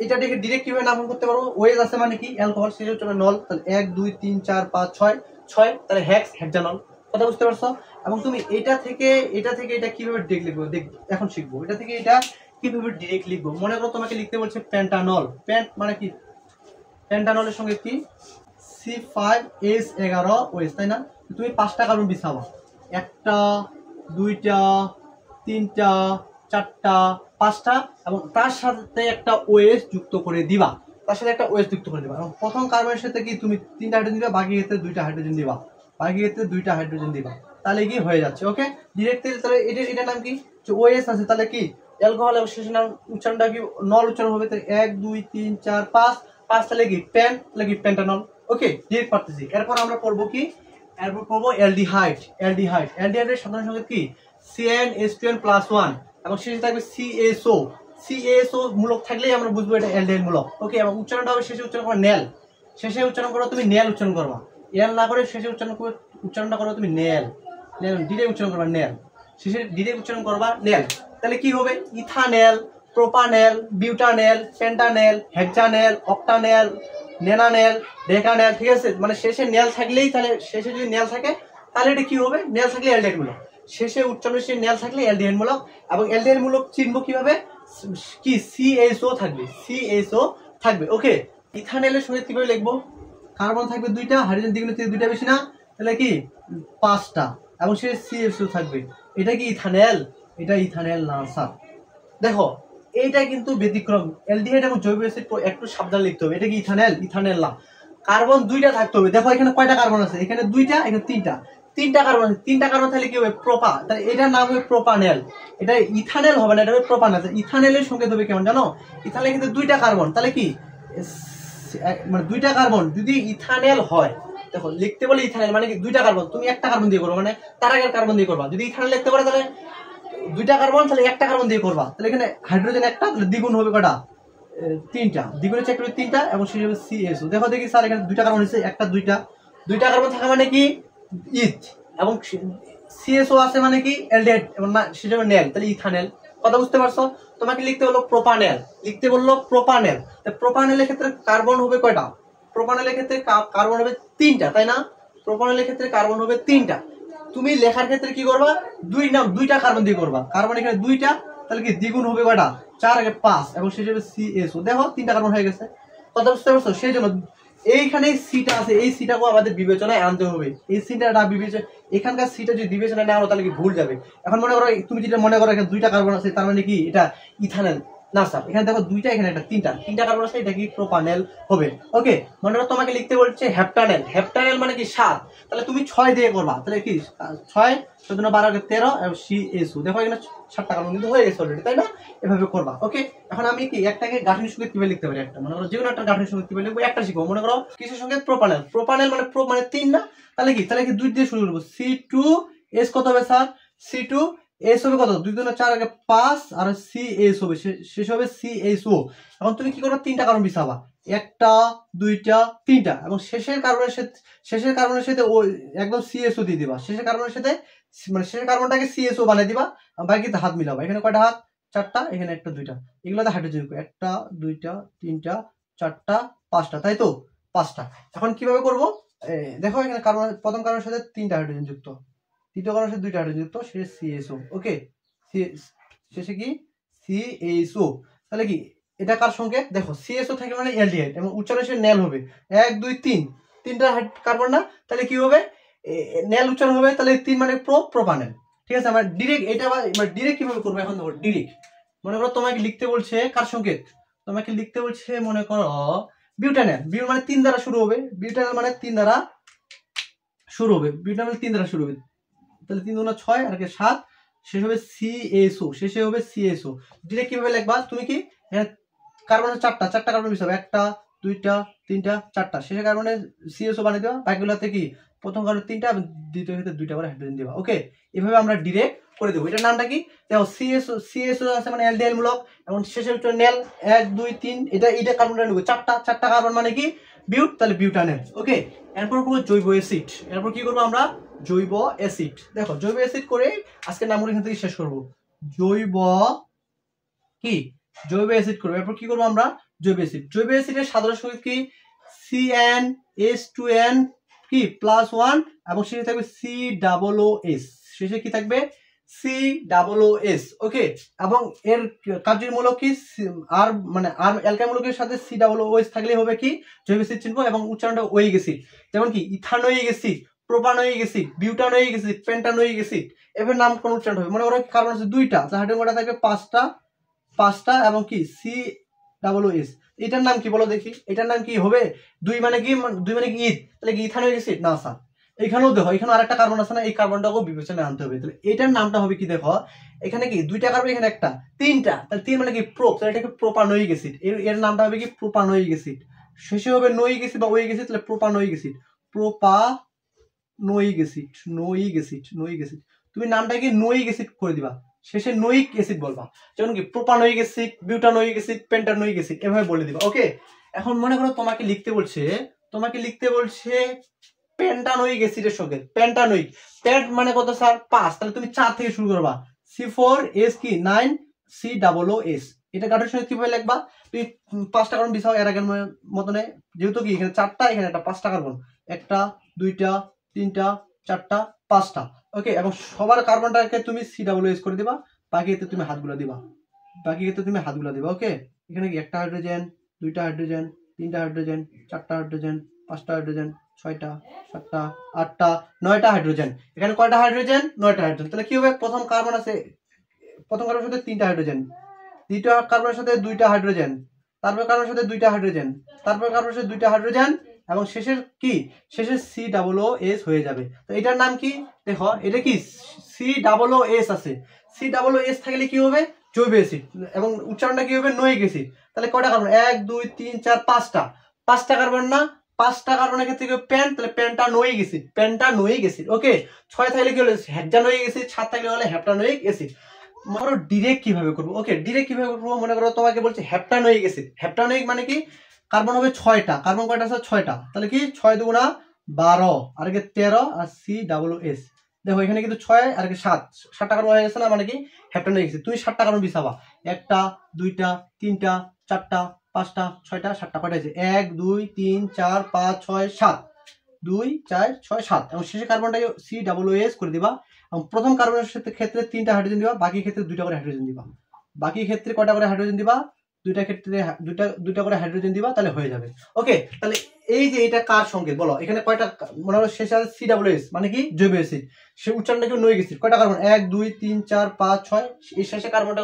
এটা দেখে ডিরেক্ট কিভাবে নামকরণ করতে পারবো, OH আছে মানে কি অ্যালকোহল, শেষে হচ্ছে নল, তাহলে 1 2 3 4 5 6, তাহলে হেক্সানল, কথা বুঝতে পারছো। এবং তুমি এটা থেকে এটা কিভাবে ডিরেক্ট লিখবো এখন শিখবো, এটা থেকে এটা কিভাবে ডিরেক্ট লিখবো, মনে করো তোমাকে লিখতে বলছে পেন্টানল, মানে কি পেন্টানলের সঙ্গে কি C5H11OH, তাই না, তুমি 5টা কার্বন বিছাবা, 1টা 2টা 3টা 4টা 5টা, এবং তার সাথে একটা OH যুক্ত করে দিবা, এবং প্রথম কার্বনের সাথে কি তুমি 3টা হাইড্রোজেন দিবা, বাকি ক্ষেত্রে 2টা হাইড্রোজেন দিবা, তাহলে কি হয়ে যাচ্ছে। ওকে, ডিরেক্ট, তাহলে এটার নাম কি, OH আছে, তাহলে কি অ্যালকোহল, এবং শেষের নাম উচ্চারণটা কি নল উচ্চারণ হবে, তাহলে 1 2 3 4 5, তাহলে কি তাহলে কি পেন্টানল। ওকে, ডিরেক্ট পারতেছি। এরপর আমরা পড়বো কি, অ্যালডিহাইডের সাধারণ সংকেত কি CnH2n+1, এবং শেষে থাকবে CaSO মূলক থাকলেই আমরা বুঝবো এটা অ্যালডিহাইড মূলক। ওকে, এবং উচ্চারণটা হবে, শেষে উচ্চারণ করো নেল, শেষে উচ্চারণ করো তুমি নেল উচ্চারণ করবা, এল না করে শেষে উচ্চারণটা করো তুমি নেল, ডিরেক্ট উচ্চারণ করবা নেল, শেষে ডিরেক্ট উচ্চারণ করবা নেল, তাহলে কি হবে ইথানেল, প্রোপানেল, বিউটানেল, পেন্টানেল, হেক্সানেল, অক্টানেল, নেনানেল, ডেকানেল। ঠিক আছে, মানে শেষে নেল থাকলেই, তাহলে শেষে যদি নেল থাকে তাহলে এটা কি হবে, নেল থাকলে অ্যালডিহাইড মূলক, শেষে উচ্চারণে সে নেল থাকলে অ্যালডিহাইড মূলক, এবং অ্যালডিহাইড মূলক চিনবো কিভাবে, কি CaSO থাকবে। ওকে, ইথানেলের সঙ্গে কিভাবে লিখবো, কার্বন থাকবে 2টা, হাইড্রোজেন দ্বিগুণের থেকে 2টা বেশি না, তাহলে কি 5টা, এবং সে CaSO থাকবে, এটা কি ইথানেল, এটা ইথানেল না স্যার। দেখো এইটা কিন্তু ব্যতিক্রম, অ্যালডিহাইড এবং জৈব অ্যাসিড একটু সাবধান লিখতে হবে, এটা কি ইথানেল না, কার্বন 2টা থাকতে হবে। দেখো এখানে কয়টা কার্বন আছে, এখানে 2টা, এখানে 3টা কার্বন আছে, 3টা কার্বন থাকলে কি হবে প্রোপা, তাহলে এটার নাম হবে প্রোপানেল, এটা ইথানেল হবে না, এটা হবে প্রোপানেল। ইথানেলের সংকেত হবে কেমন জানো, ইথানেল কিন্তু 2টা কার্বন, তাহলে কি মানে 2টা কার্বন যদি ইথানেল হয়, দেখো লিখতে বলে ইথানেল মানে কি 2টা কার্বন, তুমি একটা কার্বন দিয়ে করো, মানে তার আগের কার্বন দিয়ে করবা, যদি ইথানেল লিখতে পারো তাহলে দুইটা কার্বন, তাহলে একটা কার্বন দিয়ে করবা, তাহলে এখানে হাইড্রোজেন একটা, তাহলে দ্বিগুণ হবে কটা, তিনটা, দ্বিগুণ হচ্ছে একটা তিনটা, এবং সেই হিসেবে CSO। দেখো দেখি স্যার এখানে দুইটা কার্বন হচ্ছে, একটা দুইটা কার্বন থাকা মানে কি ইথ, এবং CSO আছে মানে কি অ্যালডিহাইড, এবং সেই হিসেবে নেল, তাহলে ইথানেল। কথা বুঝতে পারছো? তোমাকে লিখতে বললো প্রোপানেল, লিখতে বললো প্রোপানেল। প্রোপানেলের ক্ষেত্রে কার্বন হবে কয়টা? প্রোপানেলের ক্ষেত্রে কার্বন হবে তিনটা, তাই না? প্রোপানেলের ক্ষেত্রে কার্বন হবে তিনটা। তুমি লেখার ক্ষেত্রে কি করবা, দুইটা কার্বন দিয়ে করবা, কার্বন এখানে দুইটা, তাহলে কি দ্বিগুণ হবে কয়টা, 4 আগে 5, এবং সেই হিসেবে CSO। দেখো তিনটা কার্বন হয়ে গেছে। কথা বুঝতে পারছো? সেই জন্য এইখানে সিটা আছে, এই সিটাকে আমাদের বিবেচনায় আনতে হবে। এই সিটা বিবেচনা, এখানকার সিটা যদি বিবেচনায় না আনো তাহলে কি ভুল যাবে। এখন মনে করো তুমি যেটা মনে করো এখানে দুইটা কার্বন আছে, তার মানে কি এটা ইথানেল না স্যার, এখানে দেখো দুইটা, এখানে একটা, তিনটা কার্বন আছে, এটা কি প্রোপানেল হবে। ওকে, মনে করো তোমাকে লিখতে বলছে হেপ্টানেল, হেপ্টানেল মানে কি 7, তাহলে তুমি 6 দিয়ে করবা, তাহলে কি 6 14 12 13 এবং CSO। দেখো এখানে 7টা কার্বন কিন্তু হয়ে গেছে অলরেডি, তাই না? এভাবে করবা। ওকে, এখন আমি কি একটাকে গাঠনিক সংকেত কিভাবে লিখতে পারি, একটা মনে করো যে কোনো একটা গাঠনিক সংকেত কিভাবে লিখবো একটা শিখবো। মনে করো কিসের সংকেত? প্রোপানেল। প্রোপানেল মানে মানে 3 না, তাহলে কি 2 দিয়ে শুরু করবো। C2S কত হবে স্যার? C2S হবে কত? 2 2 4 আগে 5, আর CSO হবে, শেষ হবে CSO। এখন তুমি কি করবে, তিনটা কার্বন বিছাবা, একটা দুইটা তিনটা, এবং শেষের কার্বনের সাথে ওই একদম CSO দিয়ে দিবা, শেষের কার্বনের সাথে, মানে শেষের কার্বনটাকে CSO বানিয়ে দিবা, বাকিতে হাত মিলাবা। এখানে কয়টা হাত? 4টা, এখানে একটা দুইটা, এগুলোতে হাইড্রোজেন, একটা দুইটা তিনটা চারটা পাঁচটা, তাই তো 5টা। এখন কিভাবে করব, দেখো এখানে কার্বন, প্রথম কার্বনের সাথে 3টা হাইড্রোজেন যুক্ত, দ্বিতীয় কার্বনের সাথে 2টা হাইড্রোজেন যুক্ত, শেষে CSO। ওকে, শেষে কি CSO। তাহলে কি এটা কার সংকেত? দেখো CSO থাকে মানে অ্যালডিহাইড, এবং উচ্চারণ হিসেবে নেল হবে, 1 2 3, তিনটা কার্বন না, তাহলে কি হবে, নেল উচ্চারণ হবে, তাহলে 3 মানে প্রোপানেল। ঠিক আছে, আমরা ডিরেক্ট এটা মানে ডিরেক্ট কিভাবে করবো, এখন দেখো ডিরেক্ট মনে করো তোমাকে লিখতে বলছে কার সংকেত, তোমাকে লিখতে বলছে মনে করো বিউটানেল। মানে 3 দ্বারা শুরু হবে, বিউটানেল মানে 3 দ্বারা শুরু হবে, বিউটানেল 3 দ্বারা শুরু হবে, তাহলে 3 2 6 আর 7, শেষ হবে CSO, শেষে হবে CSO। ডিরেক্ট কিভাবে লিখবা, তুমি কি কার্বনের চারটা কার্বন মিশাবে, একটা দুইটা তিনটা চারটা, শেষে কার্বনে CSO বানিয়ে দেবা, বাকিগুলোতে কি প্রথম কার্বনে 3টা, দ্বিতীয় ক্ষেত্রে 2টা করে হাইড্রোজেন দেবা। ওকে, এভাবে আমরা ডিরেক্ট করে দেবো। এটার নামটা কি? দেখো CSO আছে মানে অ্যালডিহাইড মূলক, এবং শেষে হচ্ছে নেল, 1 2 3, এটা কার্বনটা নেব, চারটা কার্বন মানে কি বিউট, তাহলে বিউটানেল। ওকে, এরপর করবো জৈব অ্যাসিড। এরপর কি করবো আমরা? জৈব অ্যাসিড। দেখো জৈব অ্যাসিড করে আজকে নামগুলো এখান থেকে শেষ করবো। জৈব অ্যাসিড করবো। এরপর কি করবো আমরা? জৈব অ্যাসিড। জৈব অ্যাসিডের সাধারণ সংকেত কি? CnH2n কি +1, এবং শেষে থাকবে COOS, শেষে কি থাকবে? COOS। ওকে, এবং এর কার্যমূলক কি? আর মানে আর অ্যালকাইল মূলকের সাথে COOS থাকলে হবে কি জৈব অ্যাসিড চিনবো, এবং উচ্চারণটা ওইক অ্যাসিড, যেমন কি ethanoic acid, propanoic acid, butanoic acid, pentanoic acid. এবার নাম কোন উচ্চারণ হবে? মনে করো কার্বন আছে 2টা, হাইড্রোজেন কয়টা থাকবে? 5টা, এবং কি COOS। এটার নাম কি বলো দেখি? এটার নাম কি হবে? 2 মানে কি ইথ, তাহলে কি ইথানোয়িক অ্যাসিড না স্যার? এখানেও দেখো, এখানে আরেকটা কার্বন আছে না, এই কার্বনটাকেও বিবেচনায় আনতে হবে। তাহলে এটার নামটা হবে কি? দেখো এখানে কি 2টা কার্বন, এখানে একটা, 3টা, তাহলে 3 মানে কি তাহলে এটাকে প্রোপানোয়িক অ্যাসিড। এর নামটা হবে কি? Propanoic acid. শেষে হবে নোয়িক অ্যাসিড বা ওয়িক অ্যাসিড, তাহলে প্রোপানোয়িক অ্যাসিড। নোয়িক অ্যাসিড। তুমি নামটা কি নোয়িক অ্যাসিড করে দিবা, শেষে নোয়িক অ্যাসিড বলবা, যেমন কি propanoic acid, butanoic acid, pentanoic acid, এভাবে বলে দিবা। ওকে, এখন মনে করো তোমাকে লিখতে বলছে পেন্টানোয়িক অ্যাসিডের সঙ্গে পেন্টানোয়িক, পেন্ট মানে কত স্যার? 5, তাহলে তুমি 4 থেকে শুরু করবা, C4S কি 9, COOS। এটা গাঠনিক সংকেত কিভাবে লিখবা? তুমি 5টা কার্বন বিছাও এর আগের মতনে, যেহেতু কি এখানে 4টা, এখানে একটা, 5টা কার্বন, একটা দুইটা তিনটা চারটা 5টা। ওকে, এবং সবার কার্বনটাকে তুমি COOS করে দিবা, বাকিতে তুমি হাতগুলো দিবা, ওকে, এখানে কি একটা হাইড্রোজেন, 2টা হাইড্রোজেন, 3টা হাইড্রোজেন, 4টা হাইড্রোজেন, 5টা হাইড্রোজেন, 6টা 7টা 8টা 9টা হাইড্রোজেন। এখানে কয়টা হাইড্রোজেন? 9টা হাইড্রোজেন। তাহলে কি হবে? প্রথম কার্বনের সাথে 3টা হাইড্রোজেন, দ্বিতীয় কার্বনের সাথে 2টা হাইড্রোজেন, তারপর কার্বনের সাথে 2টা হাইড্রোজেন, তারপর কার্বনের সাথে 2টা হাইড্রোজেন, এবং শেষে COOS হয়ে যাবে। তো এটার নাম কি? দেখো এটা কি COOS আছে, COOS থাকলে কি হবে? জৈব অ্যাসিড, এবং উচ্চারণটা কি হবে? নোয়িক অ্যাসিড। তাহলে কয়টা কার্বন? 1 2 3 4 5টা কার্বন না, 5টা কার্বনের ক্ষেত্রে কি পেন্ট, তাহলে পেন্টানোয়িক অ্যাসিড। ওকে, 6 থাকলে কি হলো? হেক্সানোয়িক অ্যাসিড, 7 থাকলে হলো হেপ্টানোয়িক অ্যাসিড। মনে ডিরেক্ট কিভাবে করবো। ওকে, ডিরেক্ট কিভাবে করবো, মনে করো তোমাকে বলছে হেপ্টানোয়িক অ্যাসিড। হেপ্টানোয়িক মানে কি, কার্বন হবে 6টা, কার্বন কয়টা আছে 6টা, তাহলে কি 6 দুগুণা 12 আর কি 13 আর COOS। দেখো এখানে কিন্তু 6 আর কি 7টা কার্বন হয়ে গেছে না, মানে কি হেপ্টানোয়িক অ্যাসিড। তুমি 7টা কার্বন বিছাবা, 1টা 2টা 3টা 4টা 5টা 6টা 7টা, কয়টা আছে 1 2 3 4 5 6 7, 2 4 6 7, এবং শেষে কার্বনটা COOS করে দিবা। এবং প্রথম কার্বনের ক্ষেত্রে 3টা হাইড্রোজেন দিবা, বাকি ক্ষেত্রে 2টা করে হাইড্রোজেন দিবা। বাকি ক্ষেত্রে কয়টা করে হাইড্রোজেন দিবা, দুইটা ক্ষেত্রে দুইটা করে হাইড্রোজেন দিবা, তাহলে হয়ে যাবে। ওকে, তাহলে এই যে এটা কার সংকেত বলো, এখানে কয়টা, মনে হলো শেষে আছে COOS মানে কি জৈব অ্যাসিড, সে উচ্চারণটা কি নই গেছে, কয়টা কার্বন 1 2 3 4 5 6, এই শেষে কার্বনটা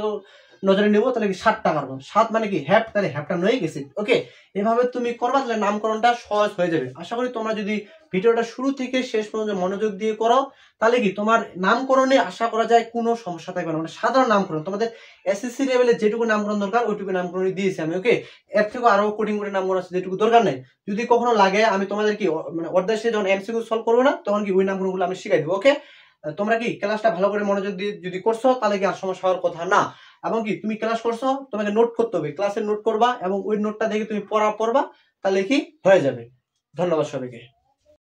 নজরে নেবো, তাহলে কি 7টা কার্বন। 7 মানে কি হ্যাপ, তাহলে হ্যাপটা নই গেছে। ওকে, এভাবে তুমি করবা, তাহলে নামকরণটা সহজ হয়ে যাবে। আশা করি তোমরা যদি ভিডিওটা শুরু থেকে শেষ পর্যন্ত মনোযোগ দিয়ে করো, তাহলে কি তোমার নামকরণে আশা করা যায় কোনো সমস্যা থাকবে না। মানে সাধারণ নামকরণ, তোমাদের SSC লেভেলে যেটুকু নামকরণ দরকার ওইটুকু নামকরণ দিয়েছি আমি। ওকে, এর থেকে আরো কঠিন করে নামকরণ আছে যেটুকু দরকার নেই। যদি কখনো লাগে আমি তোমাদের কি মানে অধ্যায় শেষে যখন MCQ সলভ করবো না, তখন কি ওই নামকরণগুলো আমি শিখাই দেবো। ওকে, তোমরা কি ক্লাসটা ভালো করে মনোযোগ দিয়ে যদি করছো, তাহলে কি আর সমস্যা হওয়ার কথা না। এবং কি তুমি ক্লাস করছো, তোমাকে নোট করতে হবে, ক্লাসে নোট করবা এবং ওই নোটটা দেখে তুমি পড়বা, তাহলে কি হয়ে যাবে। ধন্যবাদ সবাইকে।